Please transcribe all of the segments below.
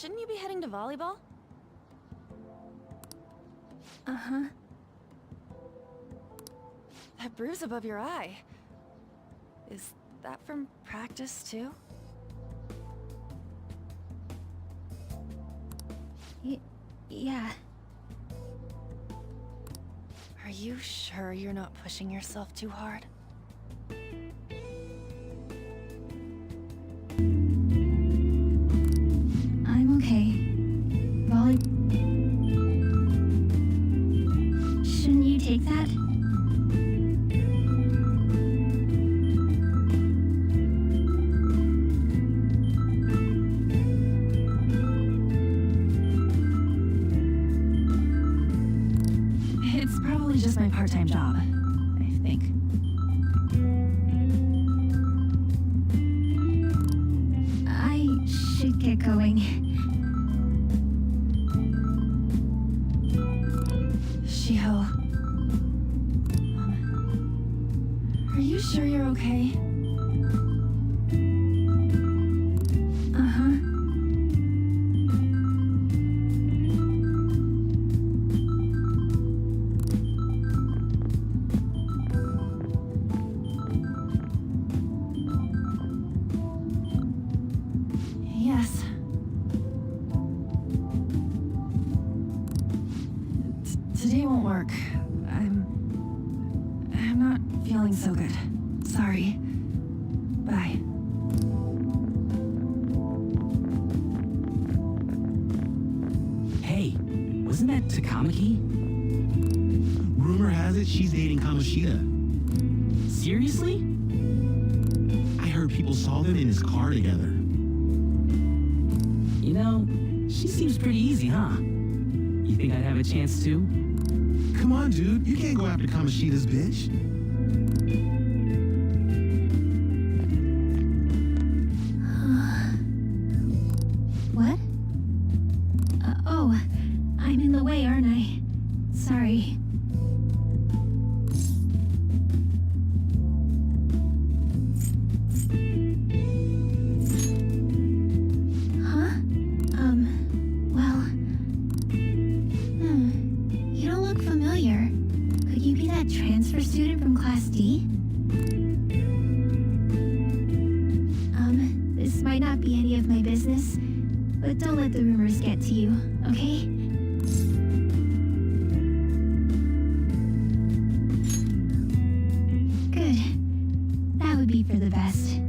shouldn't you be heading to volleyball? Uh-huh. That bruise above your eye. Is that from practice, too? Yeah. Are you sure you're not pushing yourself too hard? I'm okay. Shouldn't you take that? It's probably just my part-time job, I think. I should get going. Shiho. Are you sure you're okay? Uh-huh. Yes. Today won't work. I'm not feeling so good. Sorry. Bye. Hey, wasn't that Takamaki? Rumor has it she's dating Kamoshida. Seriously? I heard people saw them in his car together. You know, she seems pretty easy, huh? You think I'd have a chance too? Come on, dude. You can't go after Kamoshida's bitch. What? Oh, I'm in the way, aren't I? Sorry. Huh? Well... You don't look familiar. Could you be that transfer student from Class D? This might not be any of my business, but don't let the rumors get to you, okay? Good. That would be for the best.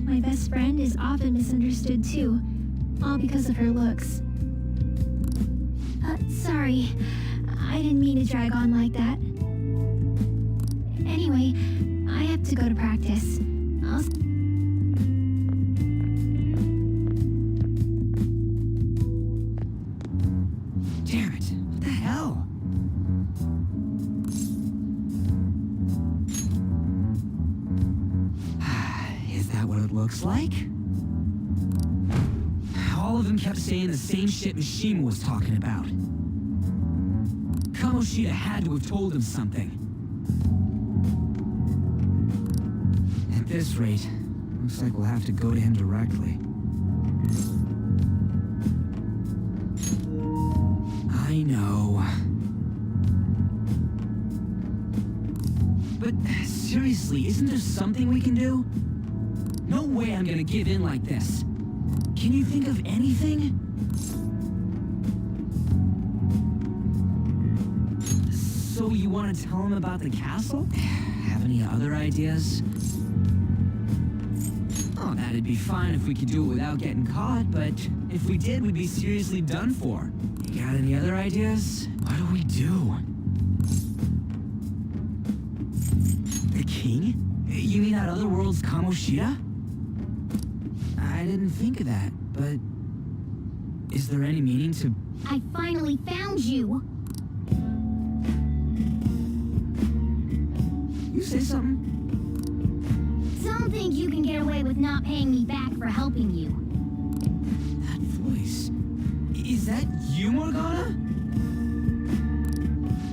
My best friend is often misunderstood too, all because of her looks. Sorry. I didn't mean to drag on like that. Anyway, I have to go to practice. Damn it, what the hell? Is that what it looks like? All of them kept saying the same shit Mishima was talking about. Kamoshida had to have told him something. At this rate, looks like we'll have to go to him directly. I know. But seriously, isn't there something we can do? No way I'm gonna give in like this. Can you think of anything? So you want to tell him about the castle? Have any other ideas? Oh, that'd be fine if we could do it without getting caught, but if we did, we'd be seriously done for. You got any other ideas? What do we do? The king? You mean that other world's Kamoshida? I didn't think of that, but is there any meaning to... I finally found you! You say something? Don't think you can get away with not paying me back for helping you. That voice... Is that you, Morgana?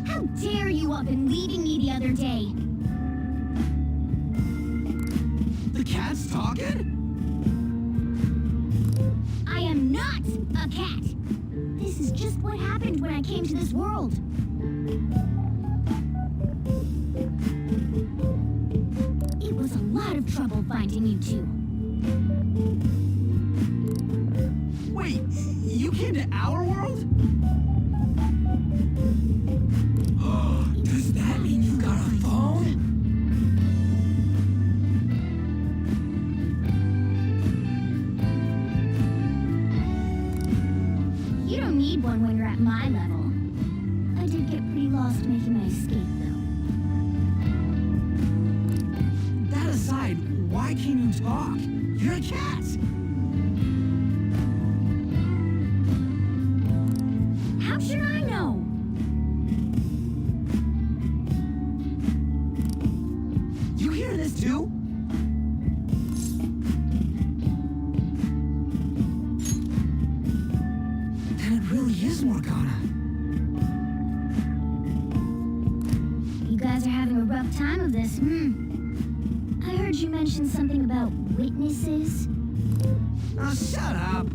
How dare you up and leaving me the other day? cat's talking? I am not a cat. This is just what happened when I came to this world. It was a lot of trouble finding you two. Wait, you came to our world? Does that mean you got a phone? You don't need one when you're at my level. I did get pretty lost making my escape, though. That aside, why can't you talk? You're a cat! How should I know? You hear this too? Then it really is Morgana. You guys are having a rough time of this, I heard you mention something about witnesses. Oh, shut up!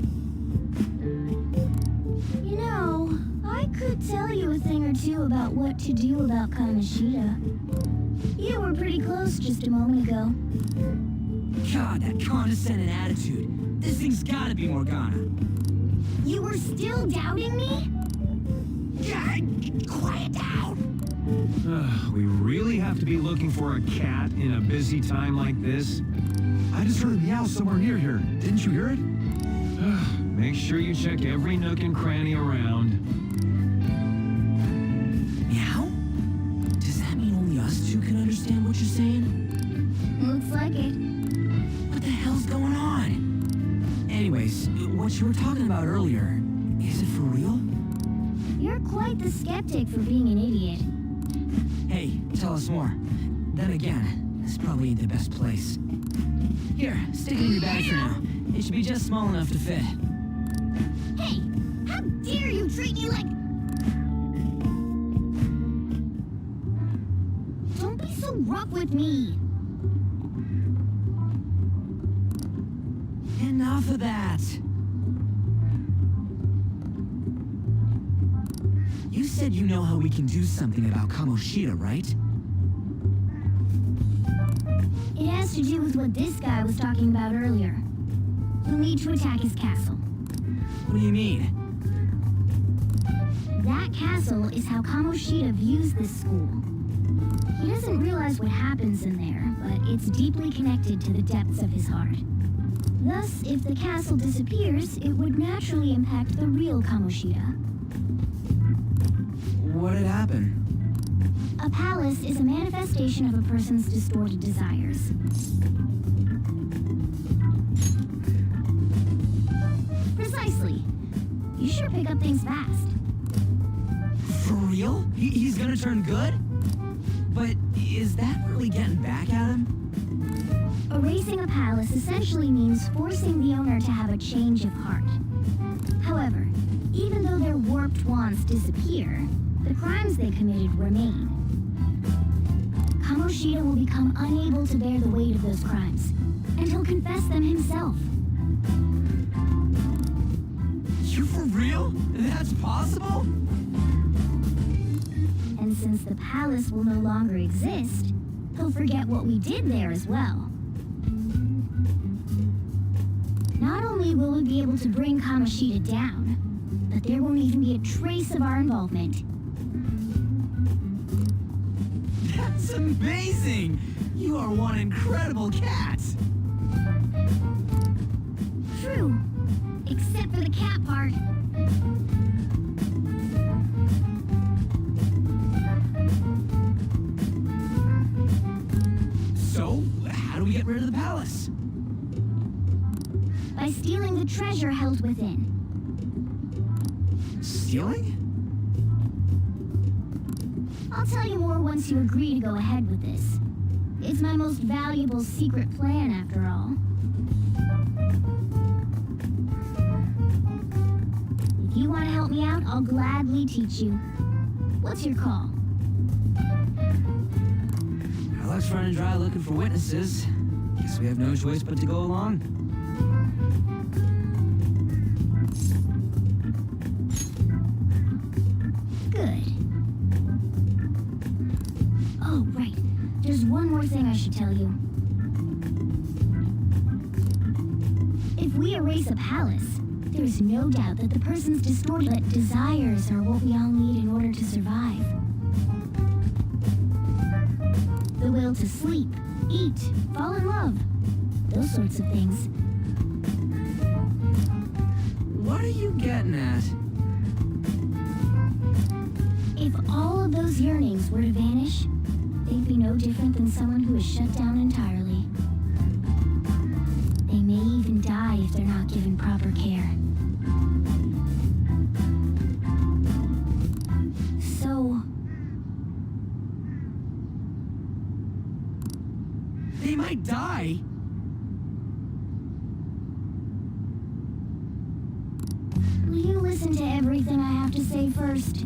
You know, I could tell you a thing or two about what to do about Kamoshida. You were pretty close just a moment ago. God, that condescending attitude. This thing's gotta be Morgana. You were still doubting me? God, quiet down! We really have to be looking for a cat in a busy time like this? I just heard a meow somewhere near here. Didn't you hear it? Make sure you check every nook and cranny around. Meow? Does that mean only us two can understand what you're saying? Looks like it. What the hell's going on? Anyways, what you were talking about earlier, is it for real? You're quite the skeptic for being an idiot. Hey, tell us more. Then again, this probably ain't the best place. Here, stick it in your bag for now. It should be just small enough to fit. Hey, how dare you treat me like... Don't be so rough with me. Enough of that. You said you know how we can do something about Kamoshida, right? It has to do with what this guy was talking about earlier. You'll need to attack his castle. What do you mean? That castle is how Kamoshida views this school. He doesn't realize what happens in there, but it's deeply connected to the depths of his heart. Thus, if the castle disappears, it would naturally impact the real Kamoshida. What'd happen? A palace is a manifestation of a person's distorted desires. Precisely. You sure pick up things fast. For real? He's gonna turn good? But is that really getting back at him? Erasing a palace essentially means forcing the owner to have a change of heart. However, even though their warped wants disappear, the crimes they committed remain. Kamoshida will become unable to bear the weight of those crimes, and he'll confess them himself. You for real? That's possible? And since the palace will no longer exist, he'll forget what we did there as well. Not only will we be able to bring Kamoshida down, but there won't even be a trace of our involvement. That's amazing! You are one incredible cat! True, except for the cat part. So, how do we get rid of the palace? By stealing the treasure held within. Stealing? I'll tell you more once you agree to go ahead with this. It's my most valuable secret plan, after all. If you want to help me out, I'll gladly teach you. What's your call? Our luck's running dry looking for witnesses. Guess we have no choice but to go along. Good. Oh, right. There's one more thing I should tell you. If we erase a palace, there's no doubt that the person's distorted desires are what we all need in order to survive. The will to sleep, eat, fall in love. Those sorts of things. What are you getting at? If all of those yearnings were to vanish, they'd be no different than someone who is shut down entirely. They may even die if they're not given proper care. So... They might die? will you listen to everything I have to say first?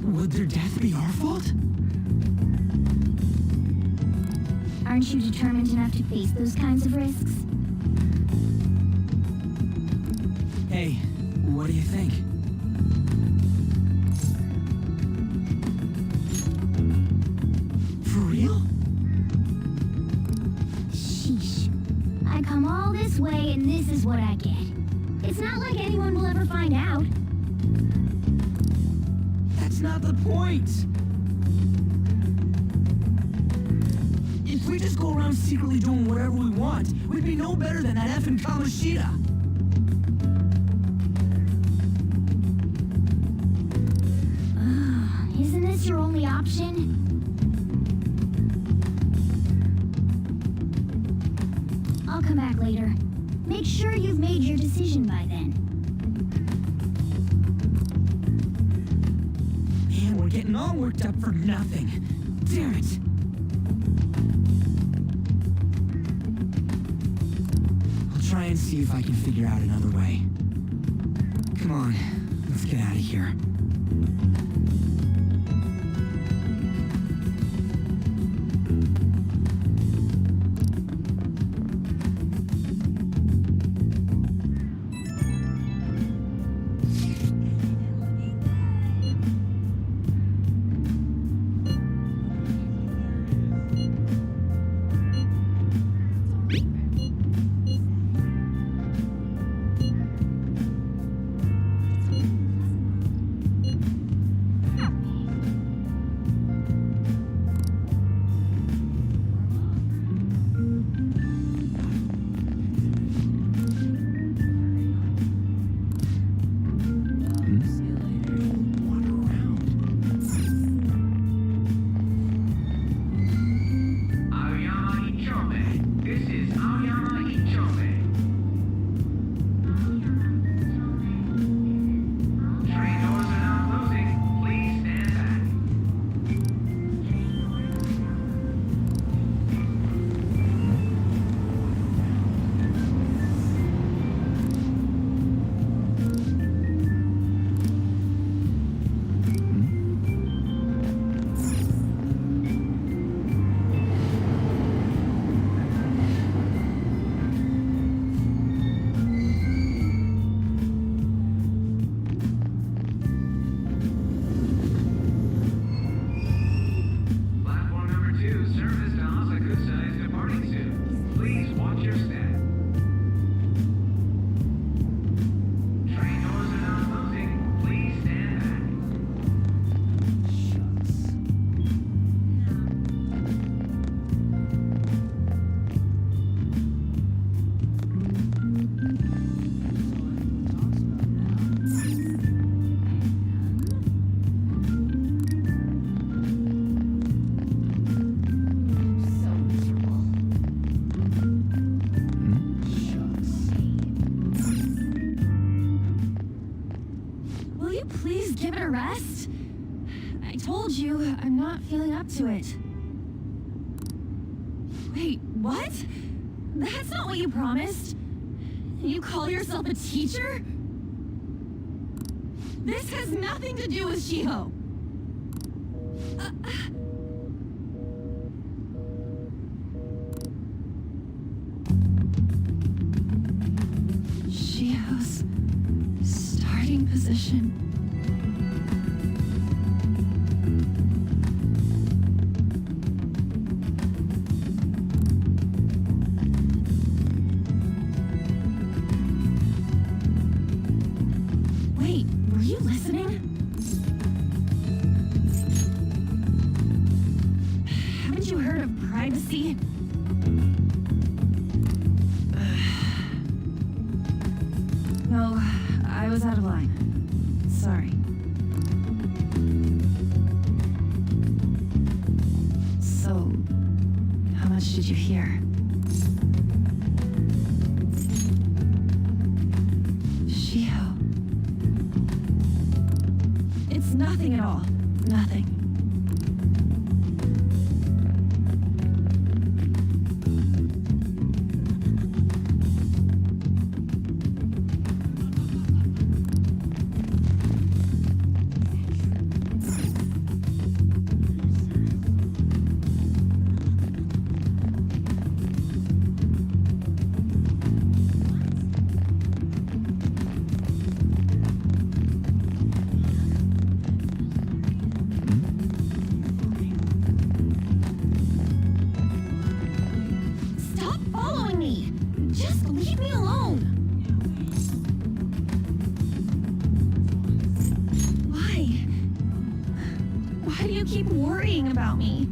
Would their death be our fault? Aren't you determined enough to face those kinds of risks? Hey, what do you think? For real? Sheesh. I come all this way and this is what I get. It's not like anyone will ever find out. That's not the point! If we just go around secretly doing whatever we want, we'd be no better than that effing Kamoshida! Isn't this your only option? I'll come back later. Make sure you've made your decision by then. Man, we're getting all worked up for nothing. Damn it! I'll try and see if I can figure out another way. Come on, let's get out of here. Will you please give it a rest? I told you, I'm not feeling up to it. Wait, what? That's not what you promised. You call yourself a teacher? This has nothing to do with Shiho. Shiho's starting position. Wait, were you listening? Haven't you heard of privacy? No, I was out of line. Sorry. So, how much did you hear? Shiho. It's nothing at all. Nothing. Stop following me! Just leave me alone! Why? Why do you keep worrying about me?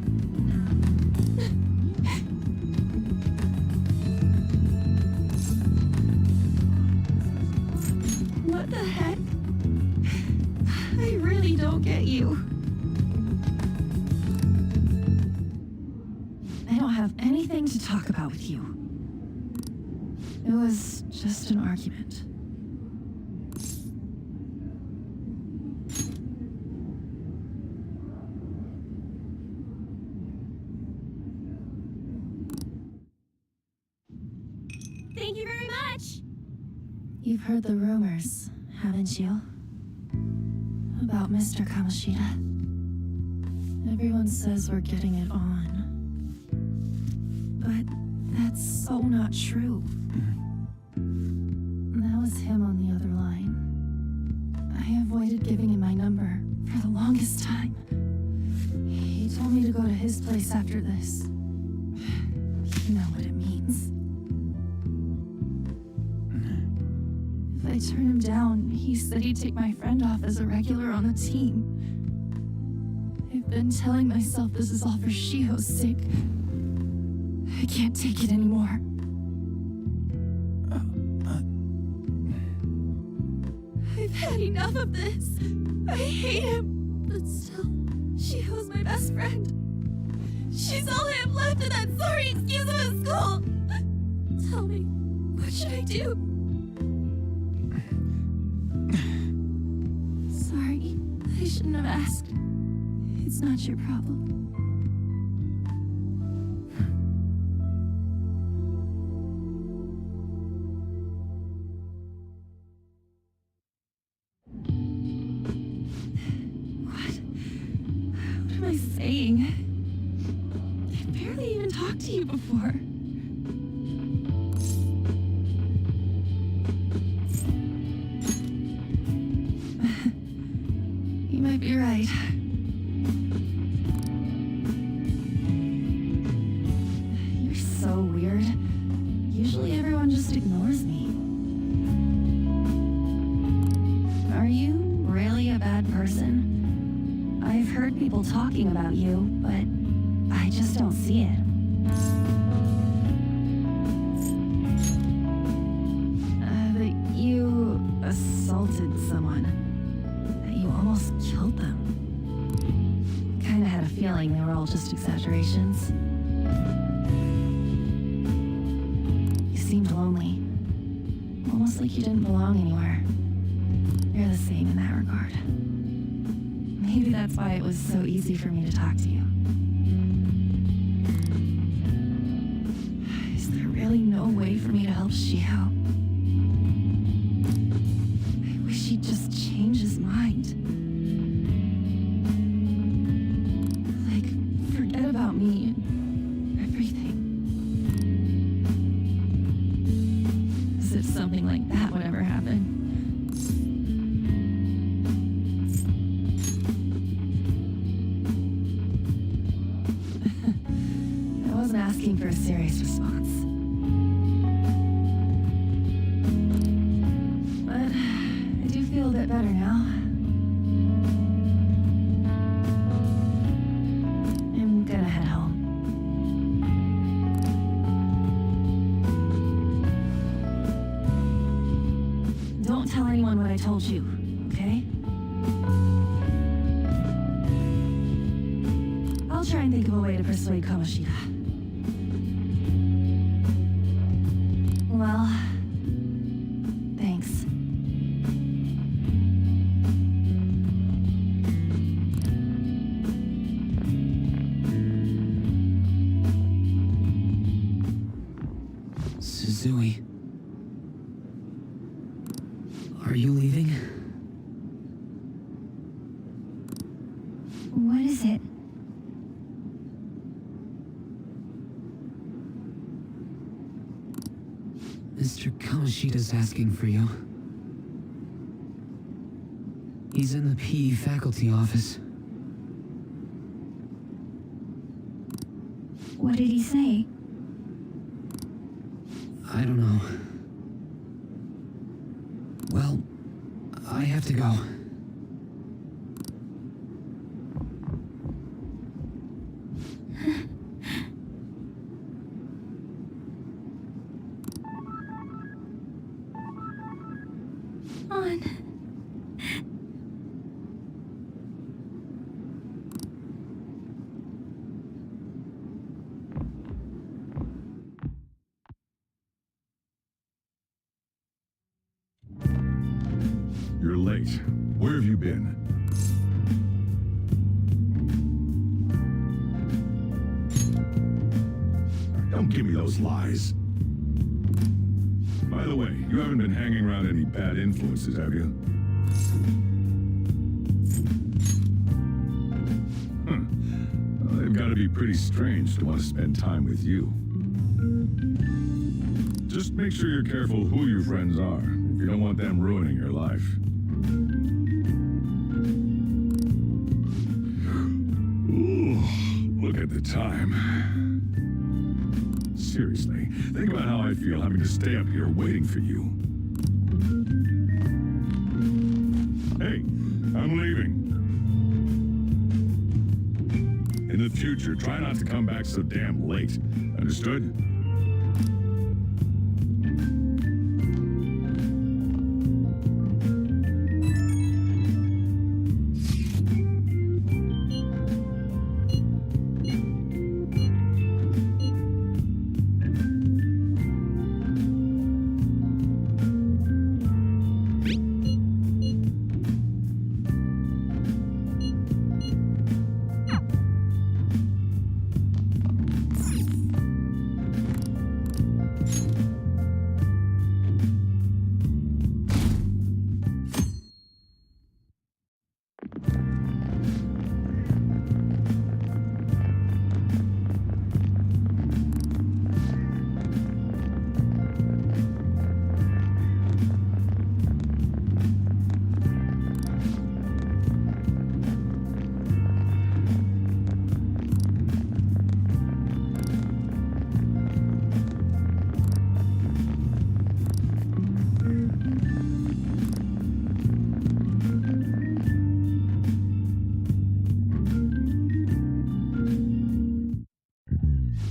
What the heck? I really don't get you. I don't have anything to talk about with you. It was just an argument. Thank you very much! You've heard the rumors, haven't you? About Mr. Kamoshida. Everyone says we're getting it on. But that's so not true. That was him on the other line. I avoided giving him my number for the longest time. He told me to go to his place after this. You know what it means. If I turn him down, he said he'd take my friend off as a regular on the team. I've been telling myself this is all for Shiho's sake. I can't take it anymore. I've had enough of this. I hate him. But still, Shiho's my best friend. She's all I have left in that sorry excuse of a school. Tell me, what should I do? Sorry, I shouldn't have asked. It's not your problem. What am I saying? I barely even talked to you before. You might be right. You're so weird. Usually everyone just ignores me. Are you really a bad person? I've heard people talking about you, but I just don't see it. That you assaulted someone. That you almost killed them. Kinda had a feeling they were all just exaggerations. You seemed lonely. Almost like you didn't belong anywhere. You're the same in that regard. Maybe that's why it was so easy for me to talk to you. Is there really no way for me to help Shiho? I wish he'd just change his mind. looking for a serious response. But I do feel a bit better now. I'm gonna head home. Don't tell anyone what I told you, okay? I'll try and think of a way to persuade Kamoshida. Well, thanks. Suzui. Are you leaving? What is it? Mr. Kamoshida's asking for you. He's in the PE faculty office. What did he say? I don't know. Well, I have to go. On. You're late. Where have you been? Don't give me those lies. By the way, you haven't been hanging around any bad influences, have you? Well, they've got to be pretty strange to want to spend time with you. Just make sure you're careful who your friends are, if you don't want them ruining your life. Ooh, look at the time. Seriously, think about how I feel having to stay up here waiting for you. Hey, I'm leaving. In the future, try not to come back so damn late. Understood?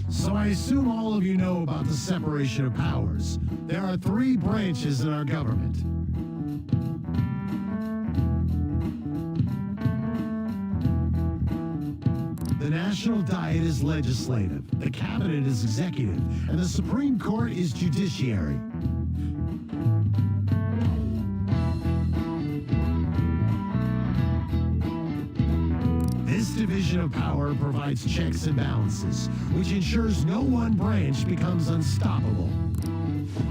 So I assume all of you know about the separation of powers. There are 3 branches in our government. The National Diet is legislative, the Cabinet is executive, and the Supreme Court is judiciary. This division of power provides checks and balances, which ensures no one branch becomes unstoppable.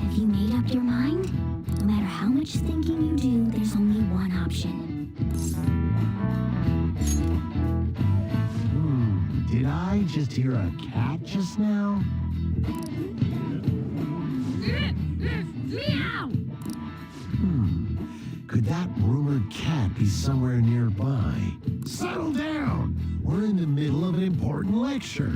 Have you made up your mind? No matter how much thinking you do, there's only one option. Did I just hear a cat just now? Meow! Could that rumored cat be somewhere nearby? Settle down! We're in the middle of an important lecture.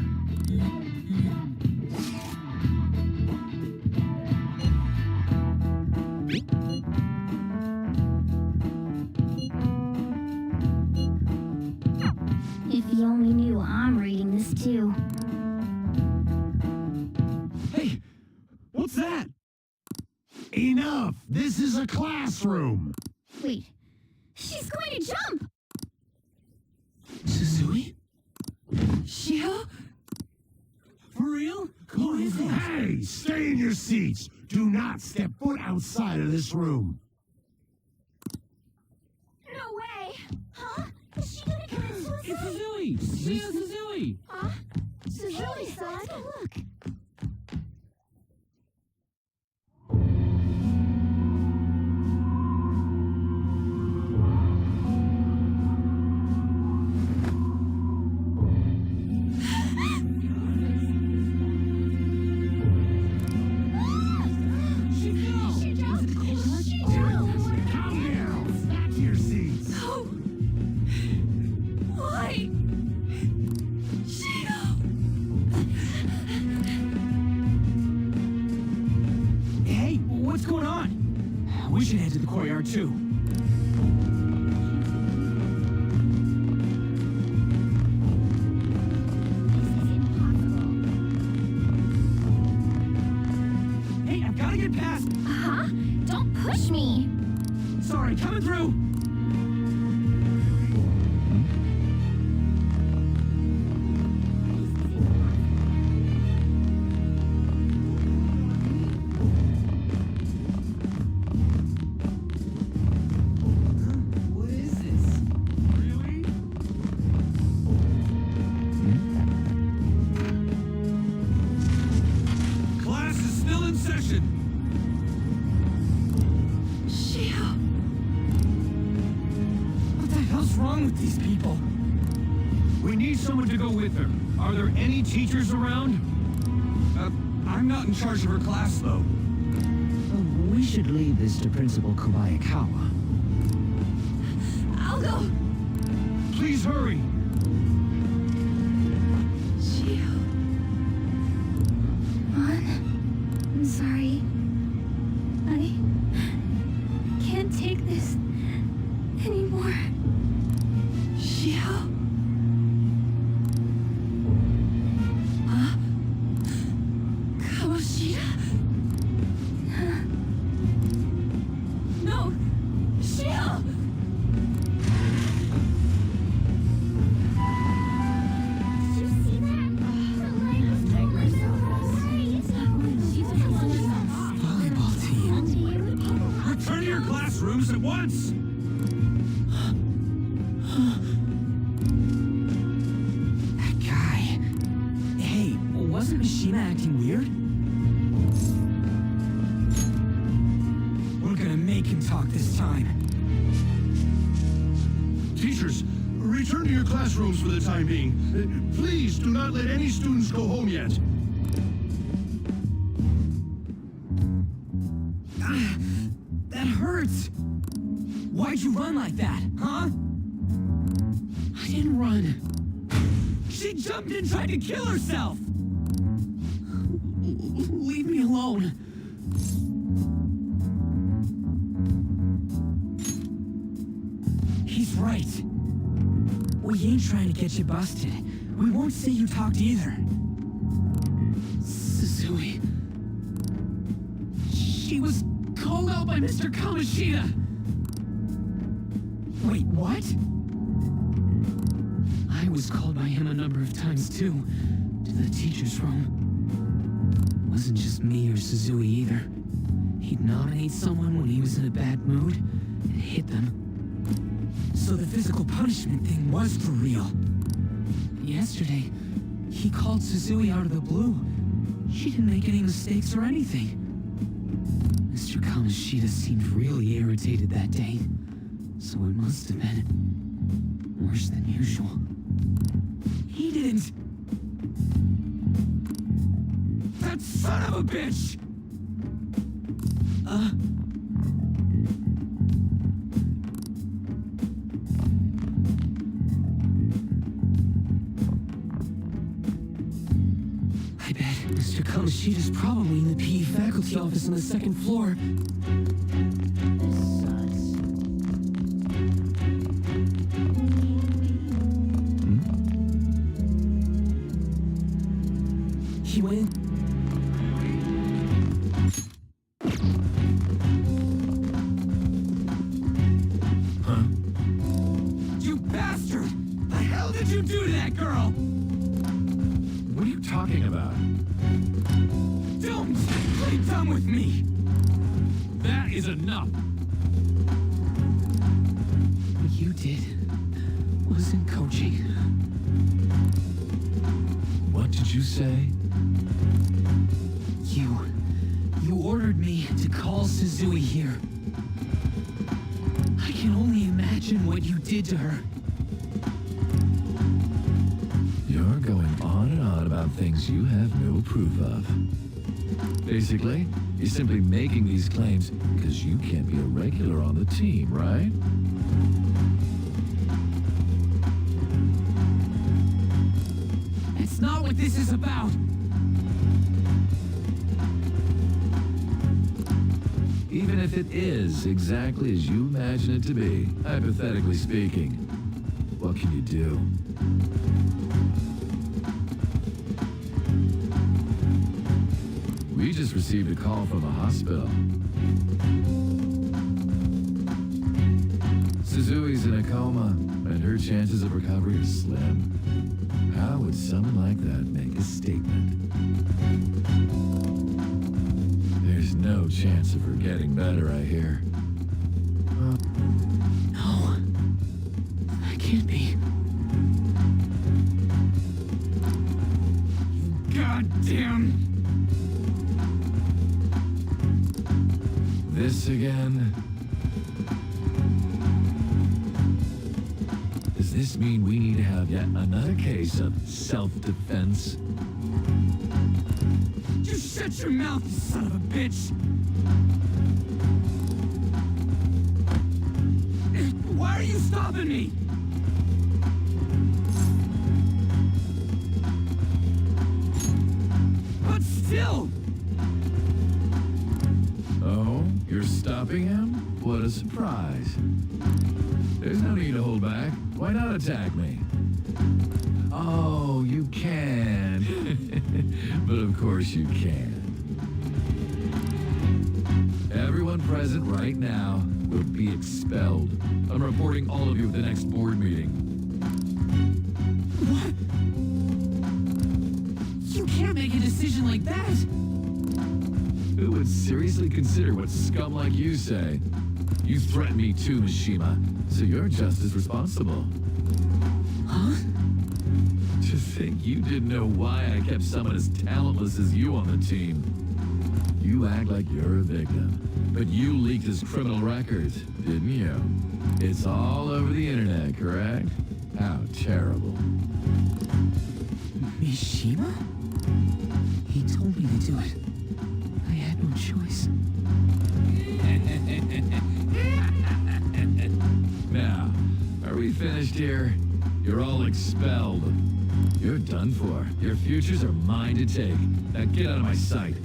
This is a classroom. Wait, she's going to jump! Suzui? Shio? For real? Who is it? Hey, stay in your seats. Do not step foot outside of this room. No way! Huh? Is she gonna commit suicide? It's Suzui! Shio Suzui! Huh? Suzui-san? Look. Calm down. Back to your seats. No! Why? Shio! Hey, what's going on? We should head to the courtyard too. Hey, I've got to get past. Huh? Don't push me! Sorry, coming through. What is this? Really? Class is still in session. Shio! What the hell's wrong with these people? We need someone to go with her. Are there any teachers around? I'm not in charge of her class, though. We should leave this to Principal Kobayakawa. I'll go! Please hurry. Shio. I'm sorry. I can't take this anymore. Shio? Huh? Kamoshida? No! Shio! Did you see that? The light was turned so bright. Volleyball team. Return to your classrooms at once. That guy. Hey, wasn't Mishima acting weird? We're gonna make him talk this time. Teachers, return to your classrooms for the time being. Please do not let any students go home yet. That hurts. Why'd you run like that, huh? I didn't run. She jumped and tried to kill herself. Leave me alone. He's right. We ain't trying to get you busted. We won't say you talked either. Suzui. She was called out by Mr. Kamoshida. Wait, what? I was called by him a number of times too, to the teacher's room. It wasn't just me or Suzui either. He'd nominate someone when he was in a bad mood and hit them. So the physical punishment thing was for real. Yesterday, he called Suzui out of the blue. She didn't make any mistakes or anything. Mr. Kamoshida seemed really irritated that day, so it must have been worse than usual. He didn't. That son of a bitch! I bet Mr. Kamoshida's probably in the PE faculty office on the second floor. This sucks. He went. bastard! The hell did you do to that girl? What are you talking about? Don't play dumb with me! That is enough! What you did wasn't coaching. What did you say? You ordered me to call Suzui here. I can only imagine what you did to her. You're going on and on about things you have no proof of. Basically, you're simply making these claims because you can't be a regular on the team, right? That's not what this is about. Even if it is exactly as you imagine it to be, hypothetically speaking, what can you do? We just received a call from the hospital. Suzui's in a coma, and her chances of recovery are slim. How would someone like that make a statement? There's no chance of her getting better, I hear. No. That can't be. Goddamn! This again? Does this mean we need to have yet another case of self-defense? Just shut your mouth, you son of a bitch! Why are you stopping me? But still! Oh, you're stopping him? What a surprise. There's no need to hold back. Why not attack me? Oh, you can. But of course you can. Everyone present right now will be expelled. I'm reporting all of you at the next board meeting. What? You can't make a decision like that. Who would seriously consider what scum like you say? You threatened me too, Mishima, so you're just as responsible. Huh? To think you didn't know why I kept someone as talentless as you on the team. You act like you're a victim, but you leaked his criminal records, didn't you? It's all over the internet, correct? How terrible. Mishima? He told me to do it. I had no choice. Now, are we finished here? You're all expelled. You're done for. Your futures are mine to take. Now get out of my sight.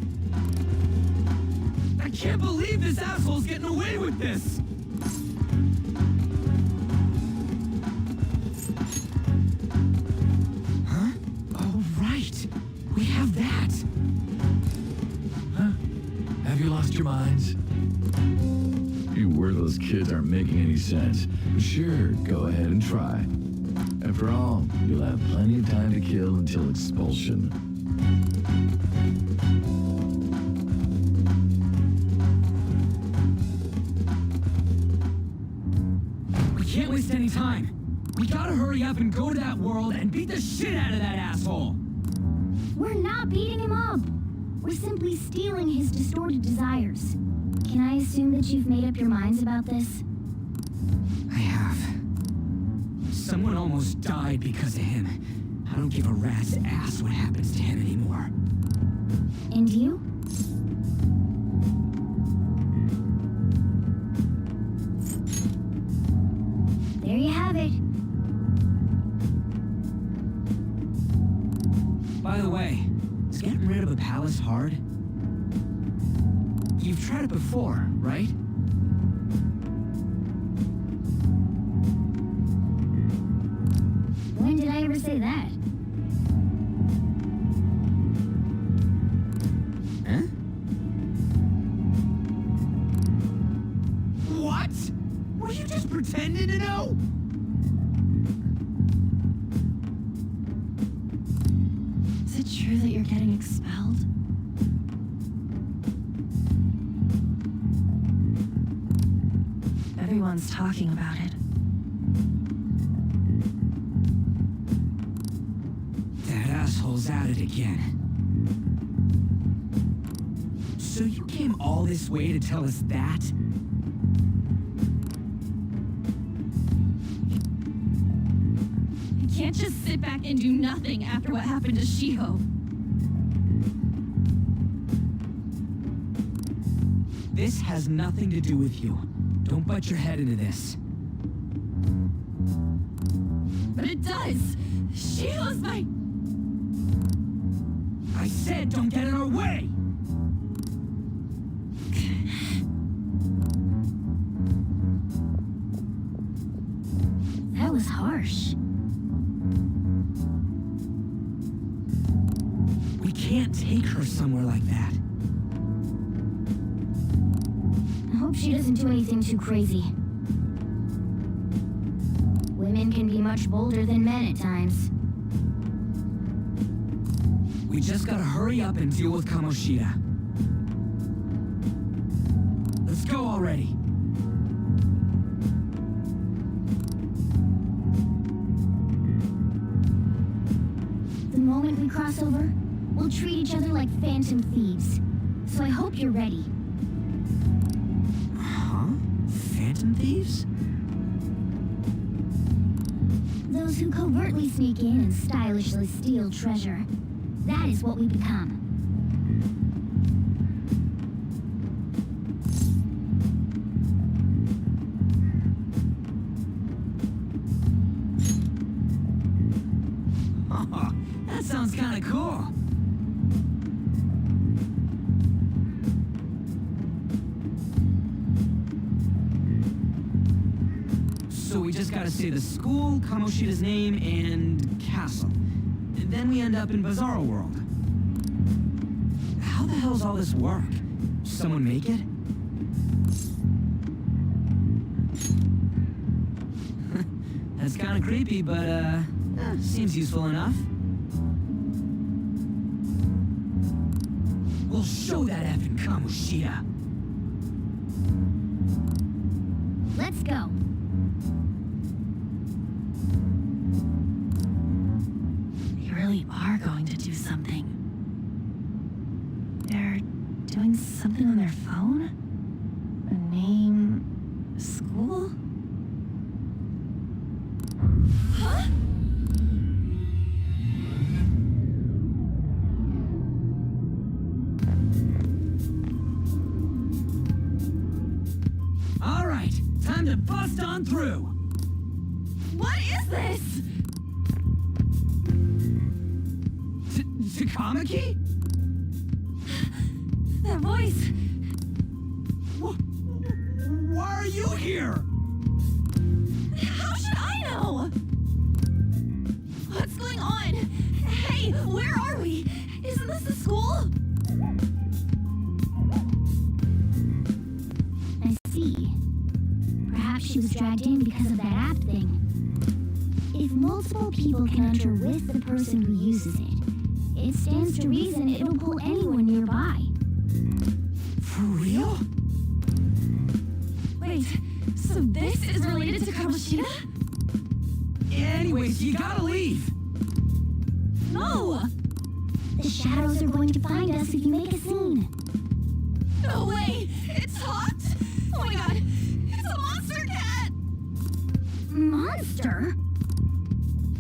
I can't believe this asshole's getting away with this! Huh? Oh, right. We have that. Huh? Have you lost your minds? You worthless kids aren't making any sense. Sure, go ahead and try. After all, you'll have plenty of time to kill until expulsion. We can't waste any time. We gotta hurry up and go to that world and beat the shit out of that asshole! We're not beating him up. We're simply stealing his distorted desires. Can I assume that you've made up your minds about this? I have. Someone almost died because of him. I don't give a rat's ass what happens to him anymore. And you? There you have it. By the way, is getting rid of a palace hard? You've tried it before, right? When did I ever say that? Huh? What? Were you just pretending to know? true that you're getting expelled? Everyone's talking about it. That asshole's at it again. So you came all this way to tell us that? I can't just sit back and do nothing after what happened to Shiho. This has nothing to do with you. Don't butt your head into this. But it does! Shiho's my... I said don't get in our way! That was harsh. We can't take her somewhere like that. I hope she doesn't do anything too crazy. Women can be much bolder than men at times. We just gotta hurry up and deal with Kamoshida. Let's go already. The moment we cross over, we'll treat each other like phantom thieves. So I hope you're ready. Huh? Phantom thieves? Those who covertly sneak in and stylishly steal treasure. That is what we become. Oh, that sounds kinda cool. So we just gotta say the school, Kamoshida's name, and castle. And then we end up in Bizarro World. How the hell's all this work? Someone make it? That's kinda creepy, but seems useful enough. We'll show that effing Kamoshida. Let's go. They really are going to do something. They're doing something on their phone? A name... school? Huh? All right, time to bust on through. What is this? Takamaki? That voice. Why are you here? How should I know? What's going on? Hey, where are we? Isn't this the school? I see. Perhaps she was dragged in because of that app thing. If multiple people can enter with the person who uses it, it stands to reason it'll pull anyone nearby. For real? Wait, so this is related to Kamoshida? Anyways, you gotta leave. No! The shadows are going to find us if you make a scene. No way! It talked? Oh my god! It's a monster cat! Monster?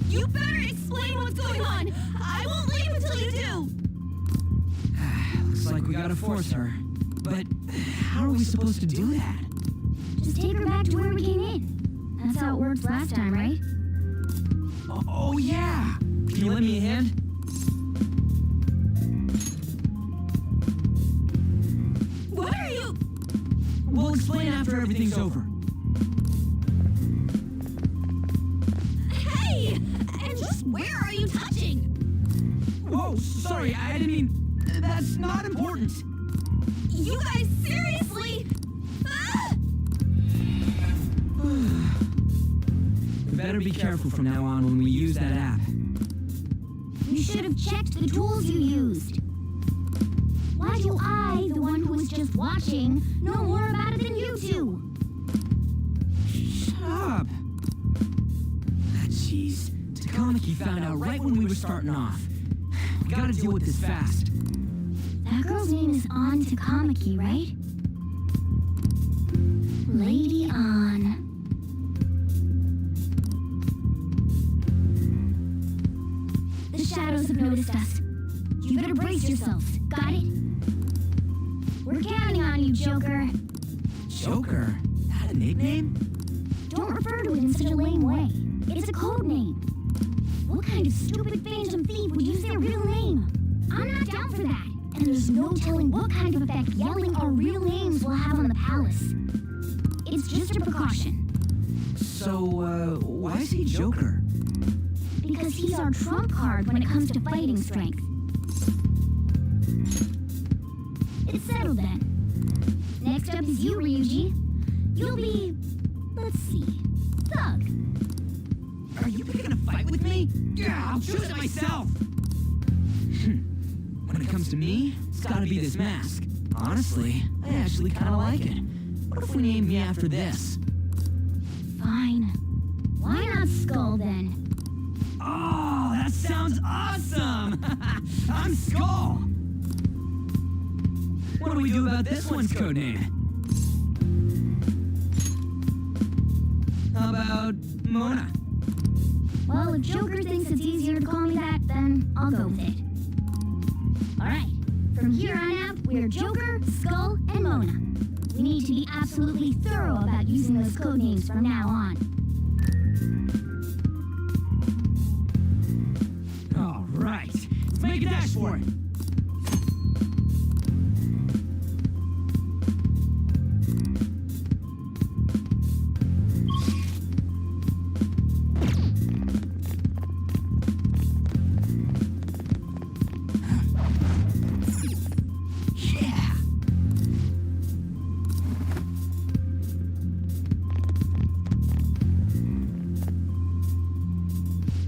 You better explain what's going on! I won't leave until you do! Looks like we gotta force her. But how are we supposed to do that? Just take her back to where we came in. That's how it worked last time, right? Oh yeah! Can you lend me a hand? What are you... We'll explain after everything's over. Hey! And just where are you touching? Whoa, sorry, I didn't mean... That's not important. You guys seriously? Ah! We better be careful from now on when we use that app. You should have checked the tools you used. Why do I, the one who was just watching, know more about it than you two? Shut up. Jeez. Takamaki found out right when we were starting off. We gotta deal with this fast. That girl's name is An Takamaki, right? Lady An. The shadows have noticed us. You better brace yourselves. Got it? We're counting on you, Joker. Joker? That a nickname? Don't refer to it in such a lame way. It's a code name. What kind of stupid phantom thief would use their real name? I'm not down for that. And there's no telling what kind of effect yelling our real names will have on the palace. It's just a precaution. So, why is he Joker? Because he's our trump card when it comes to fighting strength. It's settled then. Next up is you, Ryuji. You'll be... let's see... Thug. Are you picking a fight with me? Yeah, I'll choose it myself! When it comes to me, it's gotta be this mask. Honestly, I actually kinda like it. What if we named me after this? Fine. Why not Skull then? Oh, that sounds awesome! I'm Skull! What do we do about this one's codename? How about Mona? Well, if Joker thinks it's easier to call me that, then I'll go with it. Alright, from here on out, we're Joker, Skull, and Mona. We need to be absolutely thorough about using those codenames from now on. Alright, let's make a dash for it!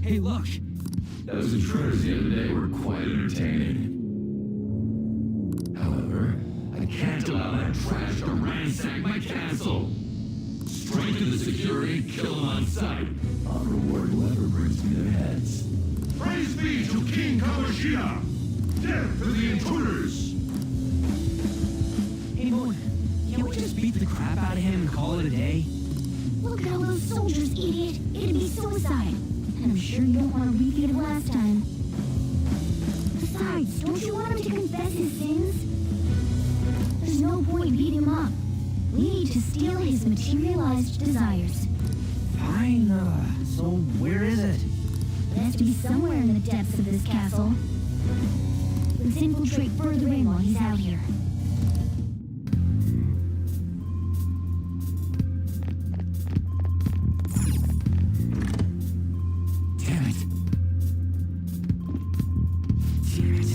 Hey, look! Those intruders the other day were quite entertaining. However, I can't allow that trash to ransack my castle. Strengthen the security, kill them on sight. I'll reward whoever brings me their heads. Praise be to King Kamoshida! Death to the intruders! Hey, Mona, can't we just beat the crap out of him and call it a day? Look at all those soldiers, idiot. It'd be suicide. And I'm sure you don't want to repeat it last time. Besides, don't you want him to confess his sins? There's no point beating him up. We need to steal his materialized desires. Fine, so where is it? It has to be somewhere in the depths of this castle. Let's infiltrate further in while he's out here. Damn it. Damn it.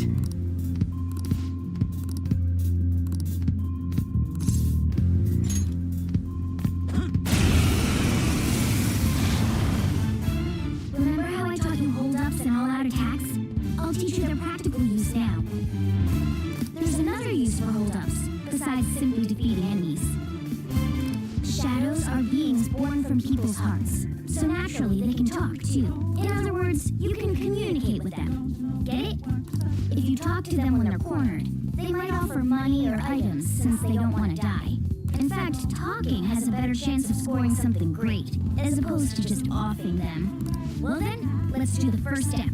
Remember how I taught you hold-ups and all-out attacks? I'll teach you their practical use now. There's another use for hold-ups, besides simply defeating enemies. Shadows are beings born from people's hearts, so naturally they can talk too. In other words, you can communicate with them. Get it? If you talk to them when they're cornered, they might offer money or items since they don't want to die. In fact, talking has a better chance of scoring something great, as opposed to just offing them. Well then, let's do the first step.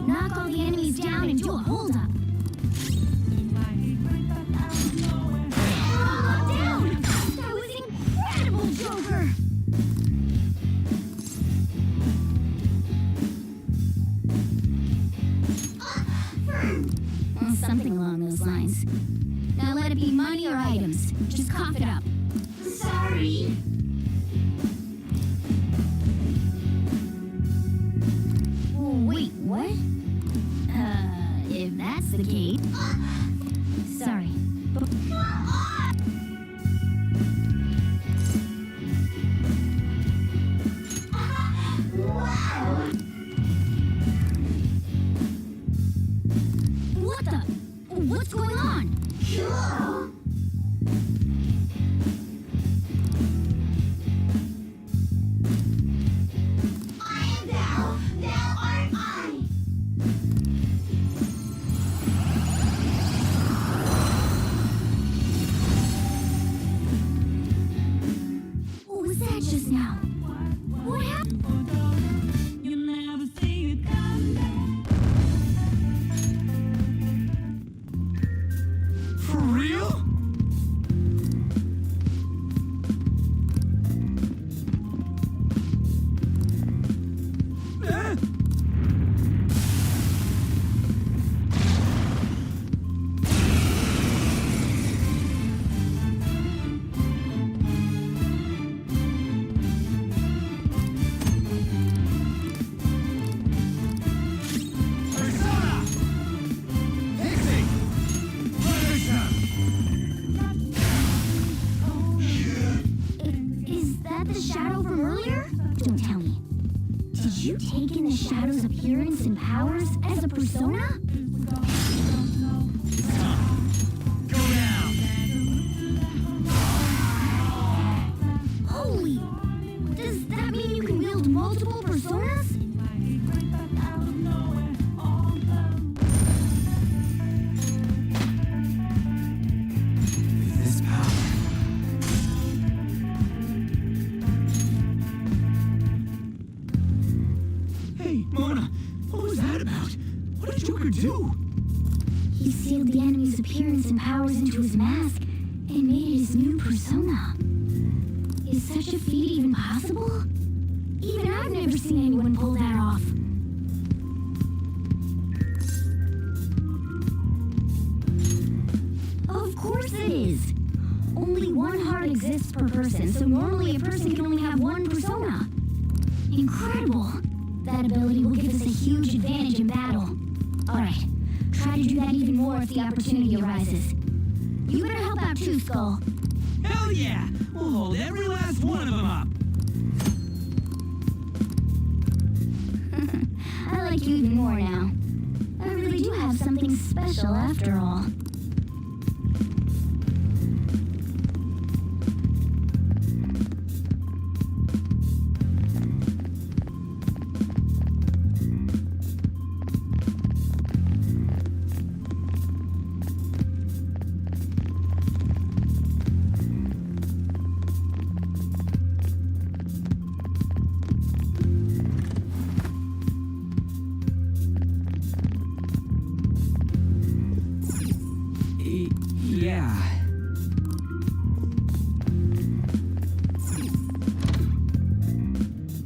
Knock all the enemies down and do a hold-up. All up down! That was incredible, Joker! Something along those lines. Now let it be money or items. Just cough it up. Sorry. Wait, what? If that's the case... Sorry. the Shadow's appearance and powers as a persona? Go down! Holy! Does that mean you can wield multiple personas? This power. Hey, Mona, what was that about? What did Joker do? He sealed the enemy's appearance and powers into his mask and made it his new persona. Is such a feat even possible? Even I've never seen anyone pull that off. Of course it is. Only one heart exists per person, so normally a person can only have one persona. Incredible. That ability will give us a huge advantage in battle. Alright, try to do that even more if the opportunity arises. You better help out too, Skull. Hell yeah! We'll hold every last one of them up! I like you even more now. I really do have something special after all. Yeah.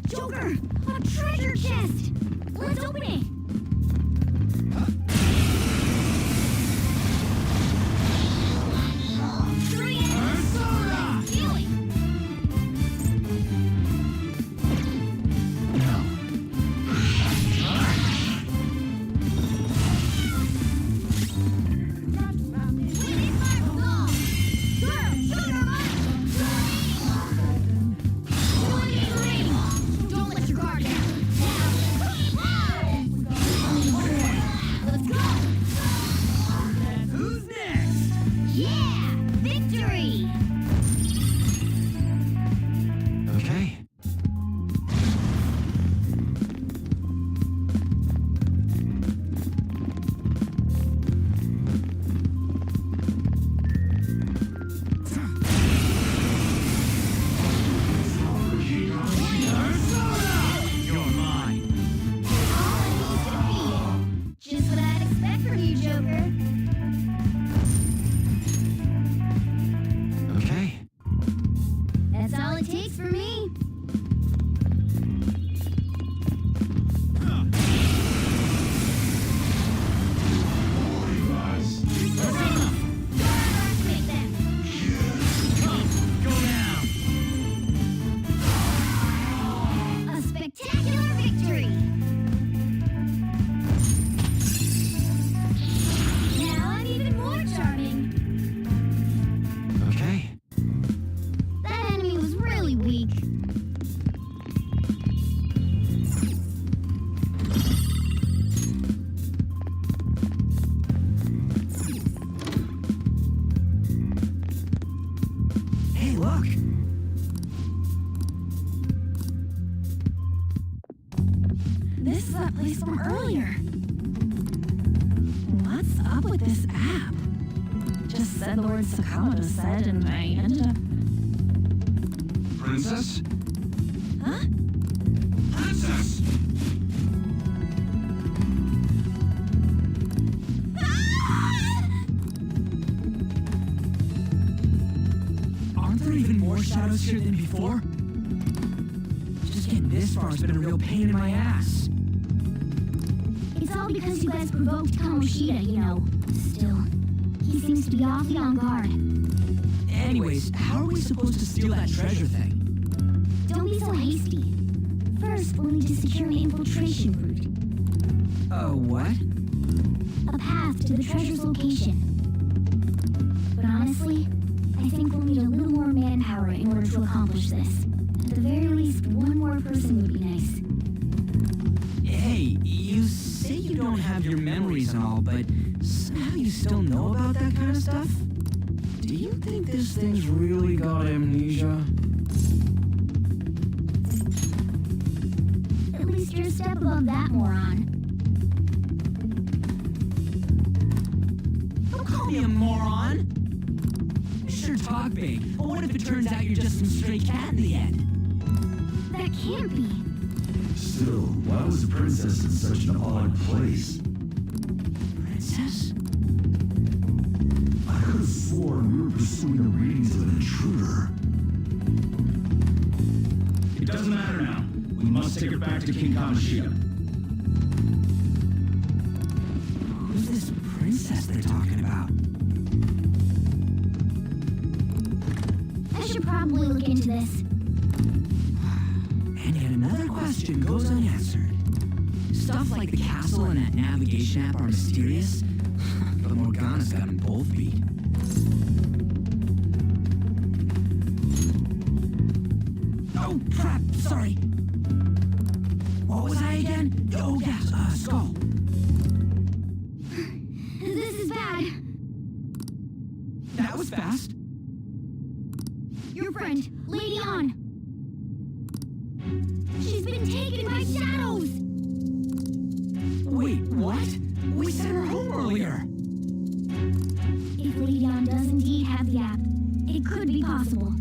Joker! A treasure chest! Let's open it! Persona! Feel it! Don't let your guard down. Let's go! Who's next? Yeah! Victory! Okay. Persona! You're mine. All enemies defeated. Just what I'd expect from you, Joker. Okay. That's all it takes for me. Underestimate them. Go down! A spectacular victory! Now I'm even more charming. Okay. That enemy was really weak. Hey, look. This is that place from earlier. What's up with this app? Just said the word Sakamoto said, and I ended up. Princess? Huh? Princess! Aren't there even more shadows here than before? Just getting this far has been a real pain in my ass. It's all because you guys provoked Kamoshida, you know. Still, he seems to be awfully on guard. Anyways, how are we supposed to steal that treasure thing? Don't be so hasty. First, we'll need to secure an infiltration route. What? A path to the treasure's location. But honestly, I think we'll need a little more manpower in order to accomplish this. At the very least, one more person would be nice. don't have your memories and all, but somehow you still know about that kind of stuff? Do you think this thing's really got amnesia? At least you're a step above that, moron. Don't call me a moron! You sure talk big, but what if it turns out you're just some stray cat in the end? That can't be. Still, why was the princess in such an odd place? Princess? I could have sworn we were pursuing the readings of an intruder. It doesn't matter now. We must take her back to King Kamoshida. Who's this princess they're talking about? I should probably look into this. And yet another question goes unanswered. Stuff like the castle and that navigation app are mysterious, but Morgana's got them both beat. Oh, crap, sorry. What was I again? Oh, yeah, Skull. This is bad. That was fast. Your friend, Lady On. She's been taken by shadows! Wait, what? We sent her home earlier. If Lady On does indeed have the app, it could be possible.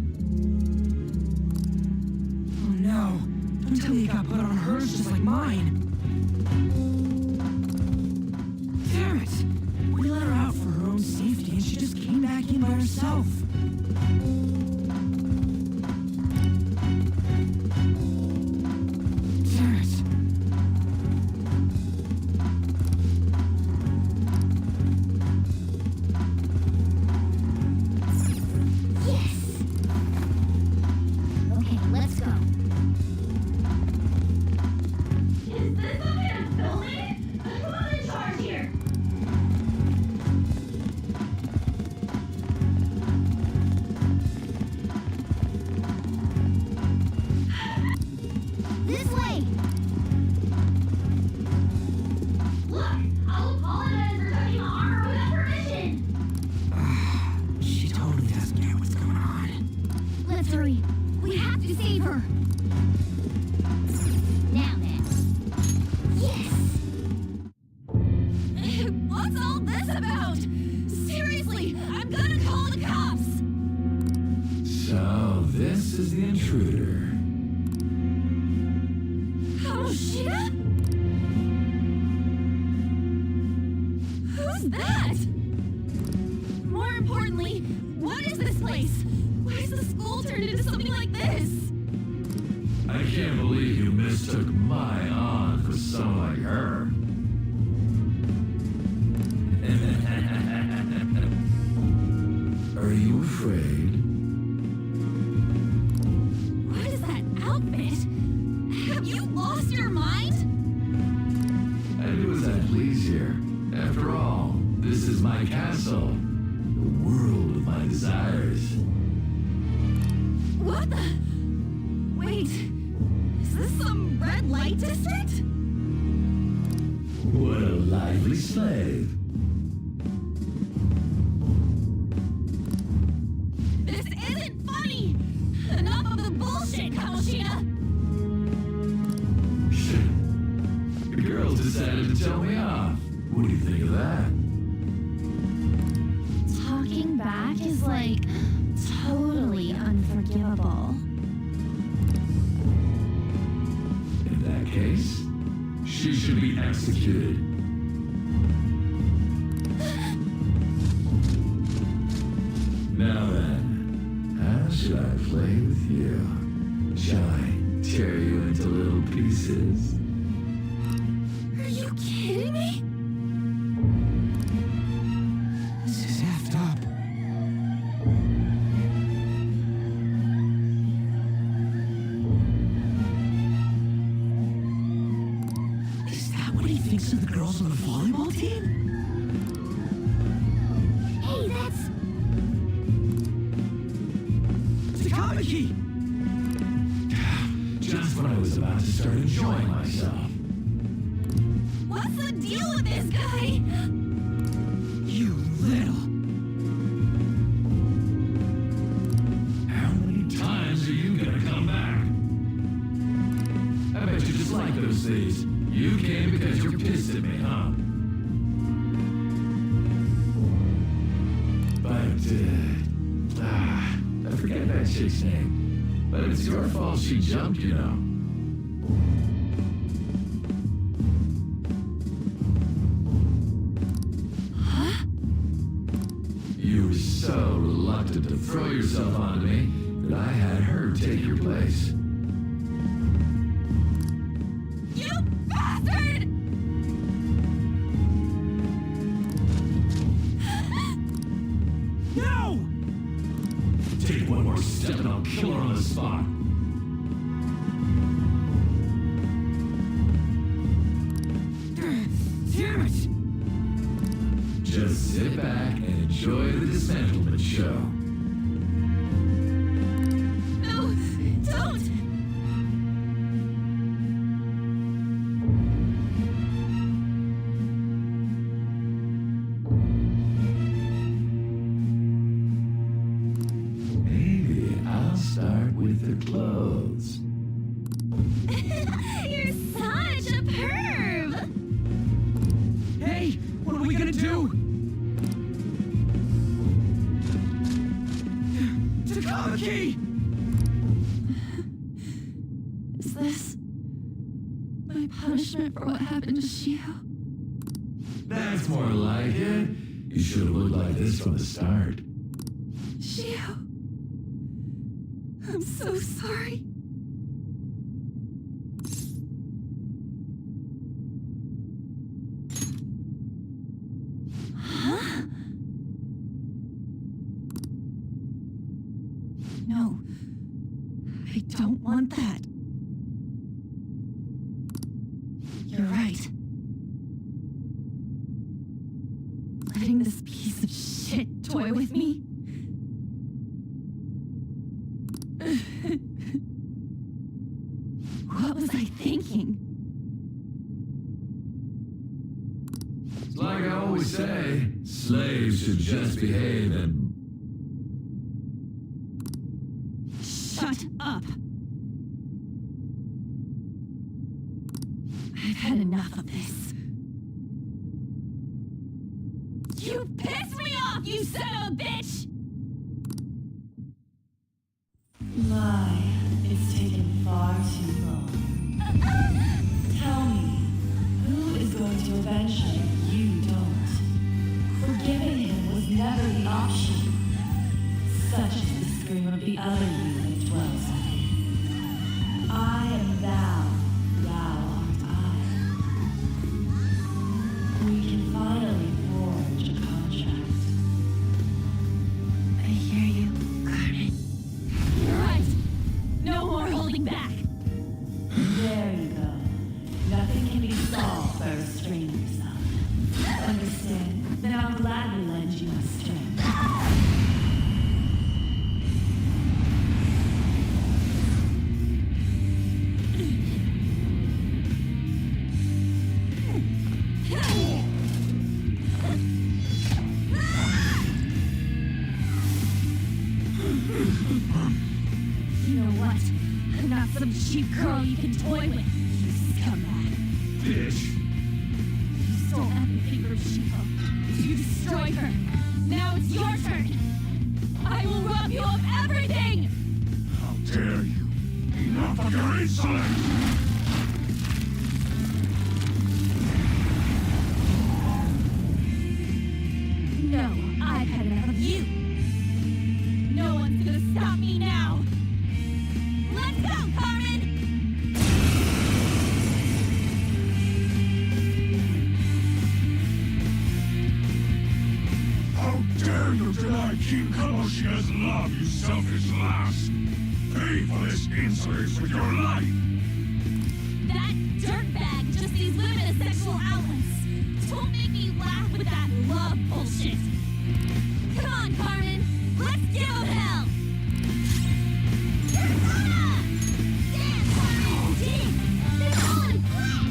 Oh no, don't tell me it got put on hers just like mine. Damn it! We let her out for her own safety and she just came back in by herself. Damn it. Yes! Okay, let's go. Is this some kind of building? Who's in charge here? This way! Look, I'll apologize for touching my armor without permission. She totally doesn't get what's going on. Let's hurry. We have to save her. Now then. Yes! What's all this about? Seriously, I'm gonna call the cops. So, this is the intruder. Kamoshida? Who's that? More importantly, what is this place? Why is the school turned into something like this? I can't believe you mistook my aunt for someone like her. Are you afraid? What is that outfit? Have you lost your mind? I do as I please here. After all, this is my castle. The world of my desires. What the? Wait, is this some red light district? What a lively slave. This isn't funny! Enough of the bullshit, Kamoshida! The girls decided to tell me off. What do you think of that? Talking back is like totally unforgivable. In that case, she should be executed. Now then, how should I play with you? Shall I tear you into little pieces? Are you kidding me? This is effed up. Is that what he thinks of the girls on the volleyball team? Hey, that's... Takamaki! Just when I was about to start enjoying myself. What's What's the deal with this guy? You little... How many times are you gonna come back? I bet you just like those days. You came because you're pissed at me, huh? But, I forget that chick's name. But it's your fault she jumped, you know. Huh? You were so reluctant to throw yourself onto me that I had her take your place. You bastard! No! Take one more step and I'll kill her on the spot. Damn it! Just sit back and enjoy the dismantlement show. No, don't! Maybe I'll start with the clothes. You're such a perv! Hey, what are we gonna do? Takamaki! Is this my punishment for what happened to Shio? That's more like it. You should have looked like this from the start. Shio, I'm so sorry. Huh? No, I don't want that. You're right. Letting this piece of shit toy with me? What was I thinking? It's like I always say, slaves should just behave and... Shut up! I've had enough of this. You pissed me off, you son of a bitch! My, it's taken far too long. Tell me, who is going to avenge him? You don't. Forgiving him was never the option. Such is the scream of the other you that dwells on him. I am thou, thou art I. We can finally forge a contract. I hear you, Carmen. You're right. No more holding back. There you go. Nothing can be solved by restraining yourself. Understand? Then I'll gladly lend you my strength. You know what? I'm not some cheap girl you can toy with, you scumbag. Bitch! You stole everything from Shiho. You destroyed her. Now it's your turn. I will rob you of everything! How dare you! Enough of your insolence! No, I've had enough of you. No one's gonna stop me now. Let's go, Carmen! How dare you deny King Kamoshia's love, you selfish lass! Pay for this insolence with your life! That dirtbag just sees women as sexual outlets. Don't make me laugh with that love bullshit. Come on, Carmen. Let's give him hell. Persona! Damn, Carmen, dig. They're all in flat.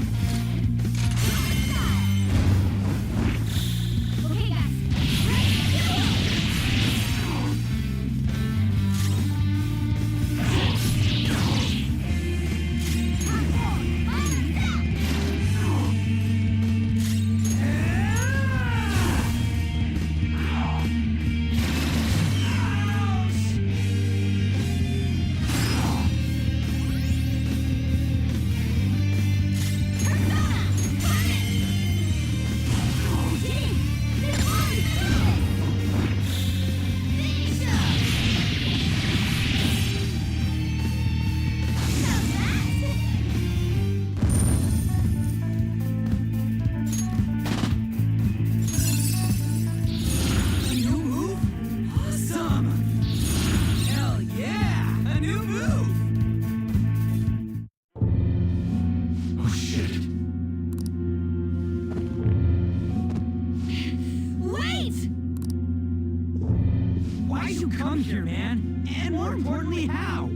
here, man? And more importantly, how?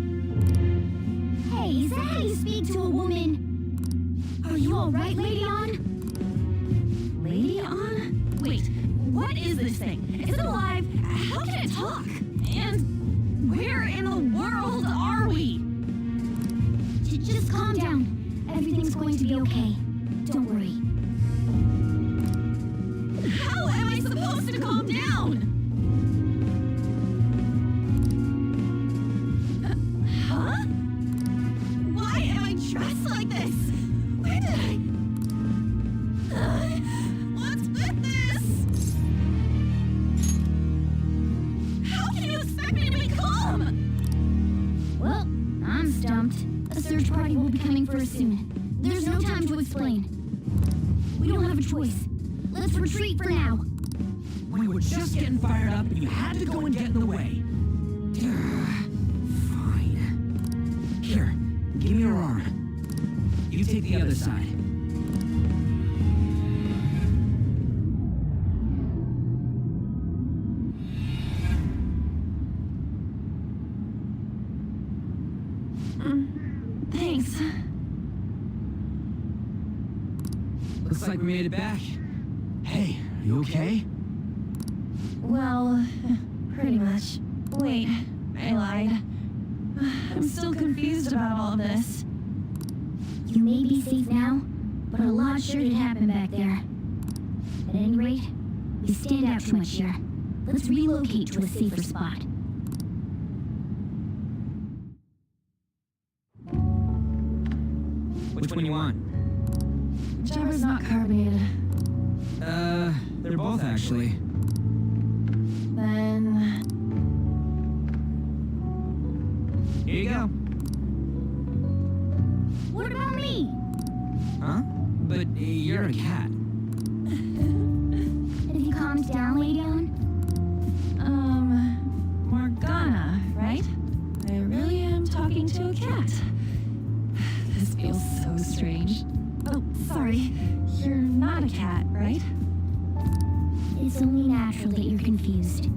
Hey, is that how you speak to a woman? Are you alright, Lady On? Lady On? Wait, what is this thing? Is it alive? How can it talk? And where in the world are we? Just calm down. Everything's going to be okay. Don't worry. How am I supposed to calm down? Huh? Why am I dressed like this? Where did I... what's with this? How can you expect me to be calm? Well, I'm stumped. A search party will be coming for us soon. There's no time to explain. We don't have a choice. Let's retreat for now. We were just getting fired up and you had to go and get in the way. Fine. Here, give me your arm. You take the other side. Thanks. Looks like we made it back. Hey, are you okay? Well, pretty much. Wait, I lied. I'm still confused about all of this. You may be safe now, but a lot sure did happen back there. At any rate, we stand out too much here. Let's relocate to a safer spot. Which one you want? Whichever's not carbonated. They're both actually. Then... Here you go. What about me? Huh? But you're a cat. Have you calmed down, Lady On? Morgana, right? I really am talking to a cat. This feels so strange. Oh, sorry. You're not a cat, right? It's only natural that you're confused.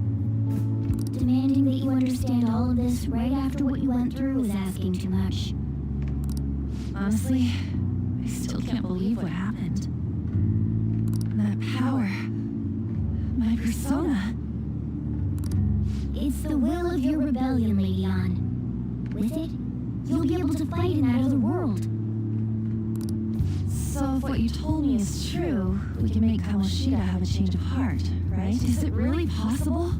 Demanding that you understand all of this right after what you went through is asking too much. Honestly, I still can't believe what happened. That power. My persona. It's the will of your rebellion, Lady On. With it, you'll be able to fight in that other world. So if what you told me is true, we can make Kamoshida have a change of heart, right? Is it really possible?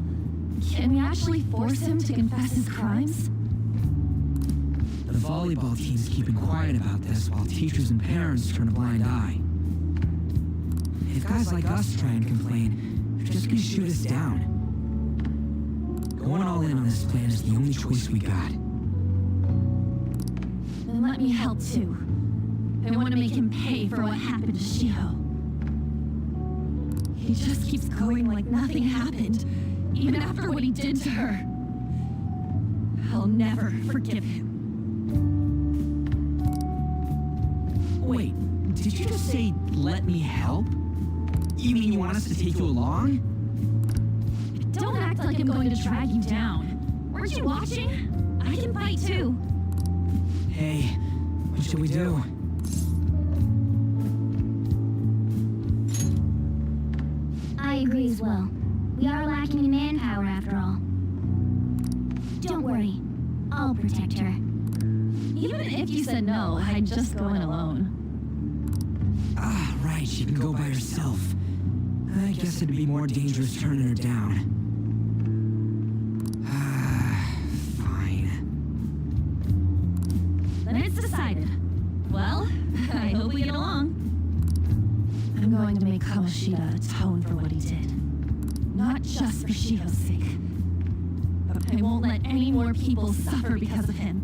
Can we actually force him to confess his crimes? The volleyball team's keeping quiet about this while teachers and parents turn a blind eye. If guys like us try and complain, they're just gonna shoot us down. Going all in on this plan is the only choice we got. Then let me help too. I want to make him pay for what happened to Shiho. He just keeps going like nothing happened, even after what he did to her. I'll never forgive him. Wait, did you just say, let me help? You mean you want us to take you along? Don't act like I'm going to drag you down. Weren't you watching? I can fight too. Hey, what should we do? I agree as well. We are lacking in manpower after all. Don't worry. I'll protect her. Even if you said no, I'd just go in alone. Ah, right, she can go by herself. I guess it'd be more dangerous turning her down. Fine. Then it's decided. Well, I hope we get along. I'm going to make Kamoshida atone for what he did. Not just for Shiho's sake. But I won't let any more people suffer because of him.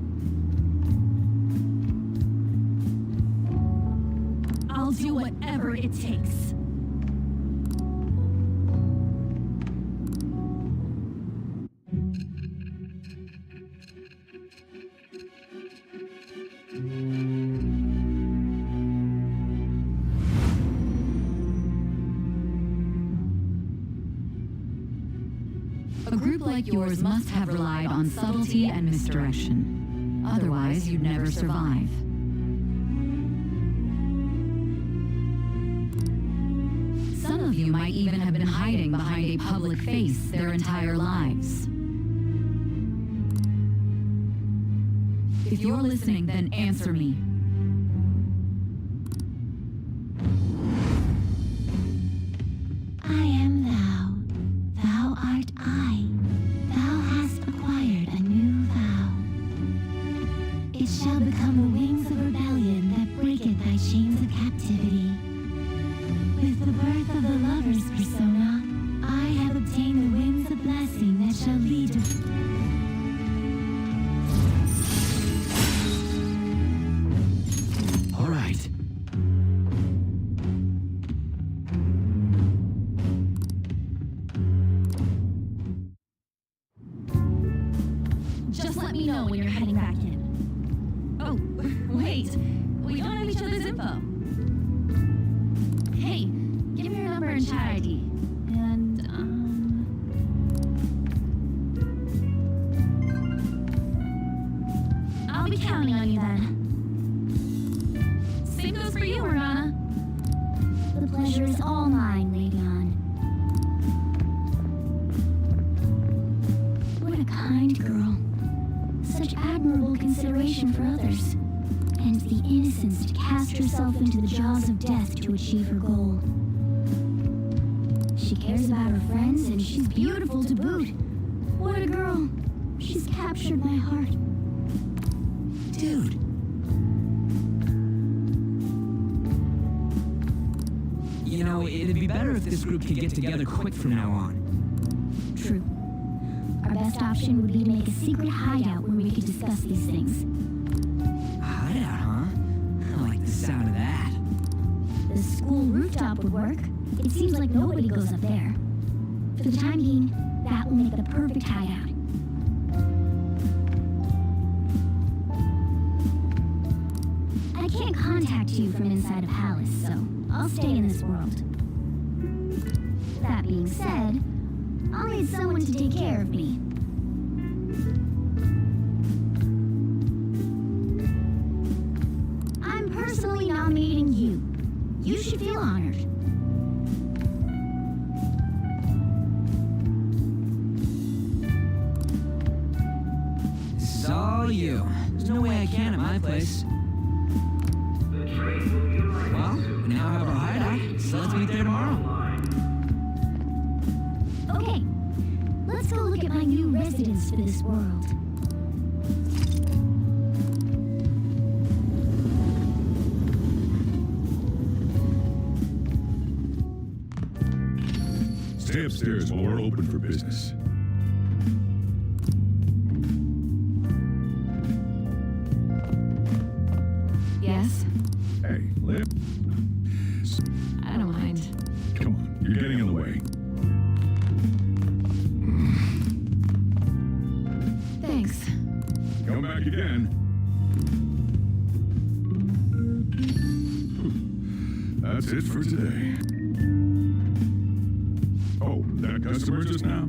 I'll do whatever it takes. A group like yours must have relied on subtlety and misdirection. Otherwise, you'd never survive. Some of you might even have been hiding behind a public face their entire lives. If you're listening, then answer me. I am thou, thou art I. Thou hast acquired a new vow. It shall become the wings of rebellion that breaketh thy chains of captivity. With the birth of the lover's persona, I have obtained the winds of blessing that shall lead to... All right. Just let me know when you're heading back in. Oh, wait. We don't have each other's info. Hey, give me your number and chat ID. And, I'll be counting on you then. Same goes for you, Morgana. The pleasure is all mine, Lady On. What a kind girl. Such admirable consideration for others. And the innocence to cast herself into the jaws of death to achieve her goal. She cares about her friends, and she's beautiful to boot. What a girl. She's captured my heart. Dude. You know, it'd be better if this group could get together quick from now on. True. Our best option would be to make a secret hideout where we could discuss these things. Hideout, huh? I like the sound of that. The school rooftop would work. It seems like nobody goes up there. For the time being, that will make the perfect hideout. I can't contact you from inside a palace, so I'll stay in this world. That being said, I'll need someone to take care of me. I'm personally nominating you. You should feel honored. This is all you. There's no way I can at my place. Well, we now have our hideout, so let's meet there tomorrow. Okay, let's go look at my new residence for this world. Stay upstairs while we're open for business. Yes? Hey, Lip. I don't mind. Come on, you're getting in the way. Thanks. Come back again. That's it for today. Oh, that customer just now?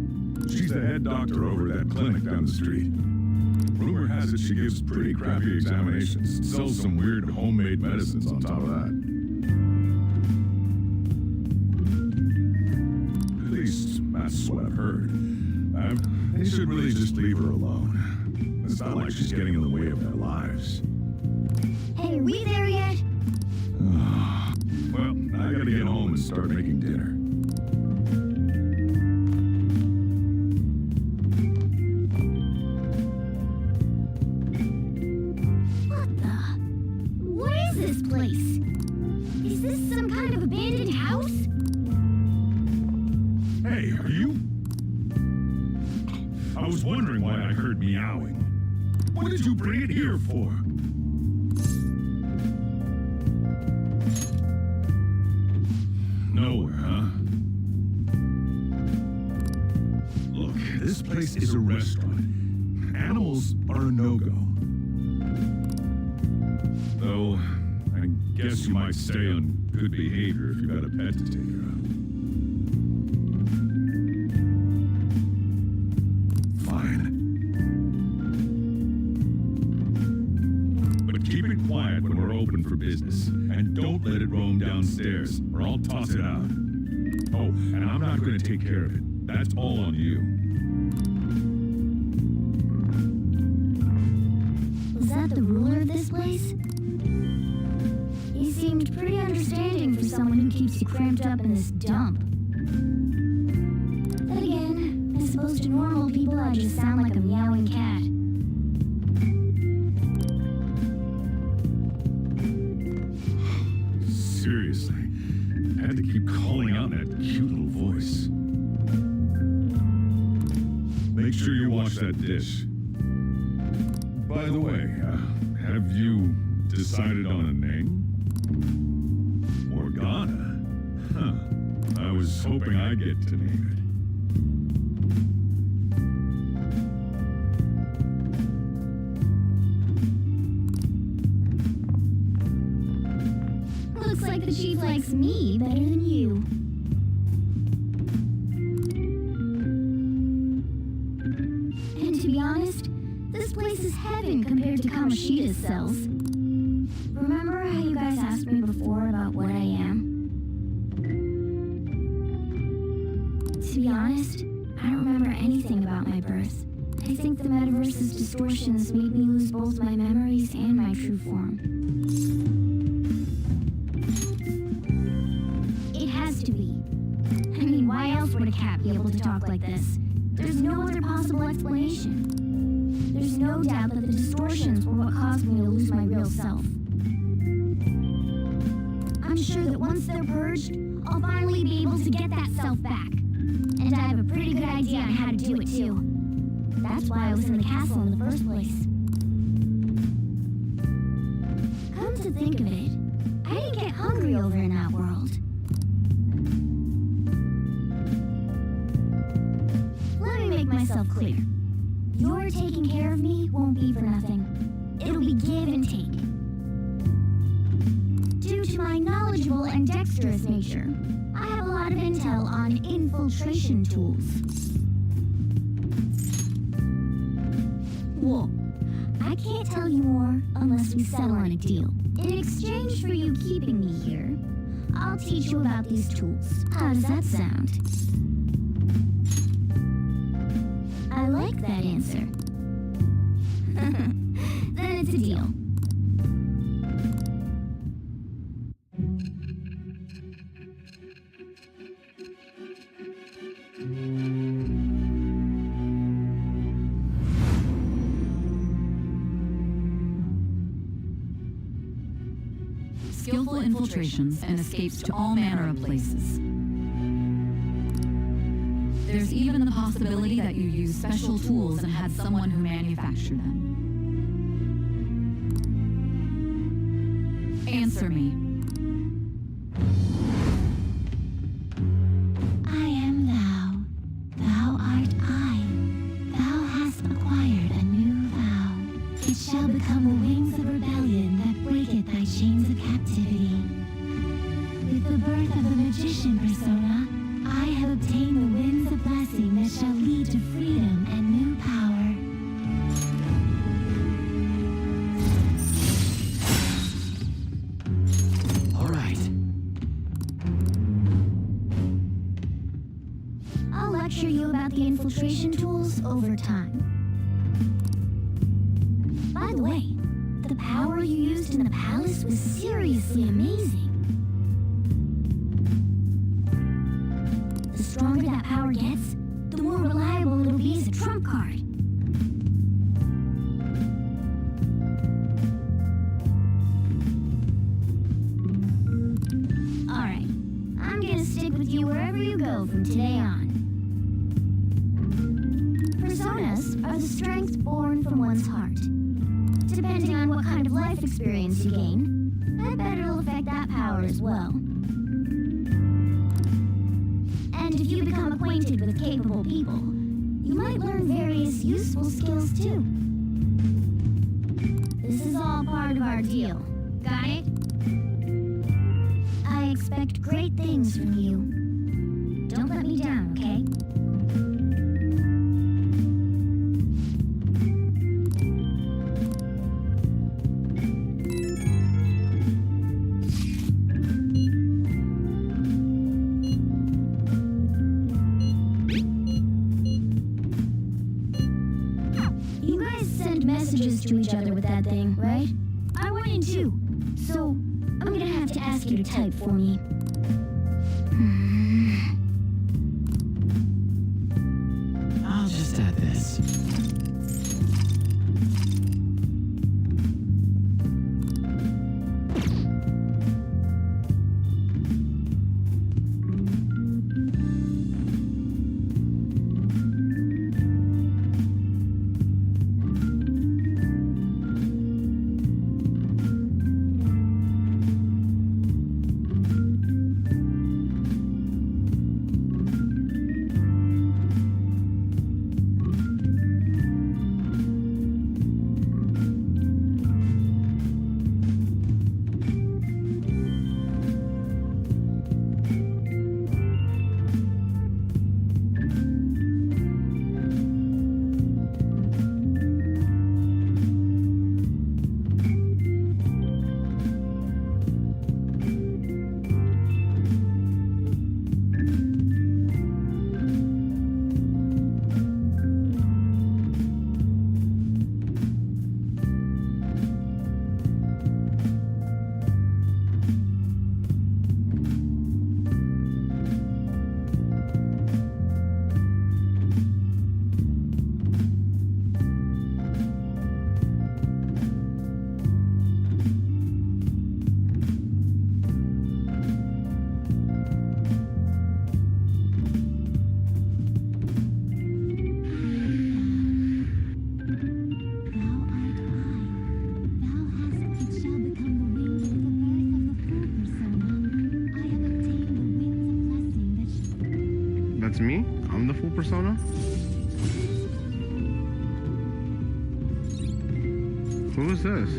She's the head doctor over at that clinic down the street. Rumor has it she gives pretty crappy examinations, sells some weird homemade medicines on top of that. At least, that's what I've heard. They should really just leave her alone. It's not like she's getting in the way of their lives. Hey, are we there yet? Well, I gotta get home and start making dinner. What is this place? Is this some kind of abandoned house? Hey, are you? I was wondering why I heard meowing. What did you bring it here for? Nowhere, huh? Look, this place is a restaurant. Animals are a no-go. Though, I guess you might stay on good behavior if you've got a pet to take care of. business. And don't let it roam downstairs, or I'll toss it out. Oh, and I'm not going to take care of it. That's all on you. Was that the ruler of this place? He seemed pretty understanding for someone who keeps you cramped up in this dump. Then again, as opposed to normal people, I just sound like a meowing cat. Seriously, I had to keep calling out in that cute little voice. Make sure you wash that dish. By the way, have you decided on a name? Morgana? Huh. I was hoping I'd get to name it. Looks like the chief likes me better than you. And to be honest, this place is heaven compared to Kamoshida's cells. Remember how you guys asked me before about what I am? To be honest, I don't remember anything about my birth. I think the metaverse's distortions made me lose both my memories and my true form. It has to be. I mean, why else would a cat be able to talk like this? There's no other possible explanation. There's no doubt that the distortions were what caused me to lose my real self. I'm sure that once they're purged, I'll finally be able to get that self back. And I have a pretty good idea on how to do it too. That's why I was in the castle in the first place. Come to think of it, I didn't get hungry over in that world. Let me make myself clear. Your taking care of me won't be for nothing. It'll be give and take. Due to my knowledgeable and dexterous nature, I have a lot of intel on infiltration tools. Whoa. I can't tell you more unless we settle on a deal. In exchange for you keeping me here, I'll teach you about these tools. How does that sound? I like that answer. Then it's a deal. Skillful infiltrations and escapes to all manner of places. There's even the possibility that you use special tools and had someone who manufactured them. Answer me. I am thou. Thou art I. Thou hast acquired a new vow. It shall become the wings of rebellion that breaketh thy chains of captivity. With the birth of the magician persona, I have obtained the winds of blessing that shall lead to freedom and new power. All right. I'll lecture you about the infiltration tools over time. By the way, the power you used in the palace was seriously amazing. The stronger that power gets, the more reliable it'll be as a trump card. Alright, I'm gonna stick with you wherever you go from today on. Personas are the strength born from one's heart. Depending on what kind of life experience you gain, I bet it'll affect that power as well. And if you become acquainted with capable people, you might learn various useful skills too. This is all part of our deal. Got it? I expect great things from you. Don't let me down, okay? next to each other with that thing, right? I went in too. So, I'm gonna have to ask you to type for me. I'll just add this. That's me? I'm the full persona? Who is this?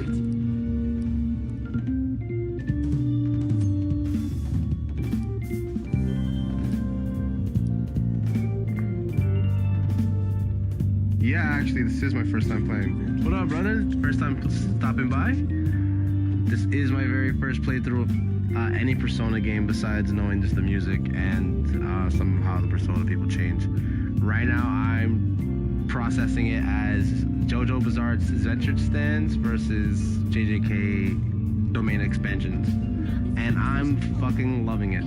Yeah, actually, this is my first time playing. What up, brother? First time stopping by? This is my very first playthrough of any Persona game besides knowing just the music and somehow the Persona people change. Right now, I'm processing it as JoJo Bizarre's Adventure Stands versus JJK Domain Expansions. And I'm fucking loving it.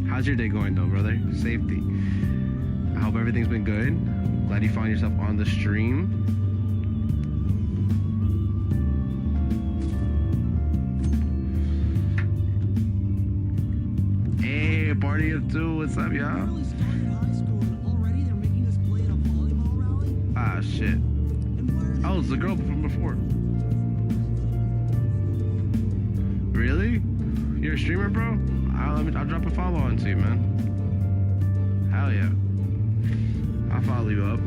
How's your day going though, brother? Safety. I hope everything's been good. Glad you found yourself on the stream. Hey, party of two, what's up, y'all? Ah, shit. Oh, it's the girl from before. Really? You're a streamer, bro? I'll drop a follow onto you, man. Hell yeah. I'll follow you up.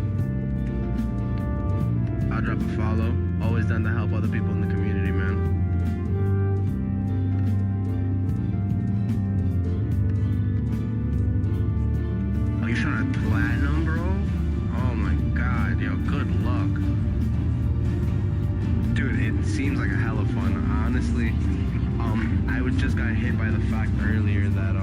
I'll drop a follow. Always done to help other people in the community, man. Oh, you're trying to platinum, bro? Oh my god, yo, good luck. Dude, it seems like a hella fun, honestly. I just got hit by the fact earlier that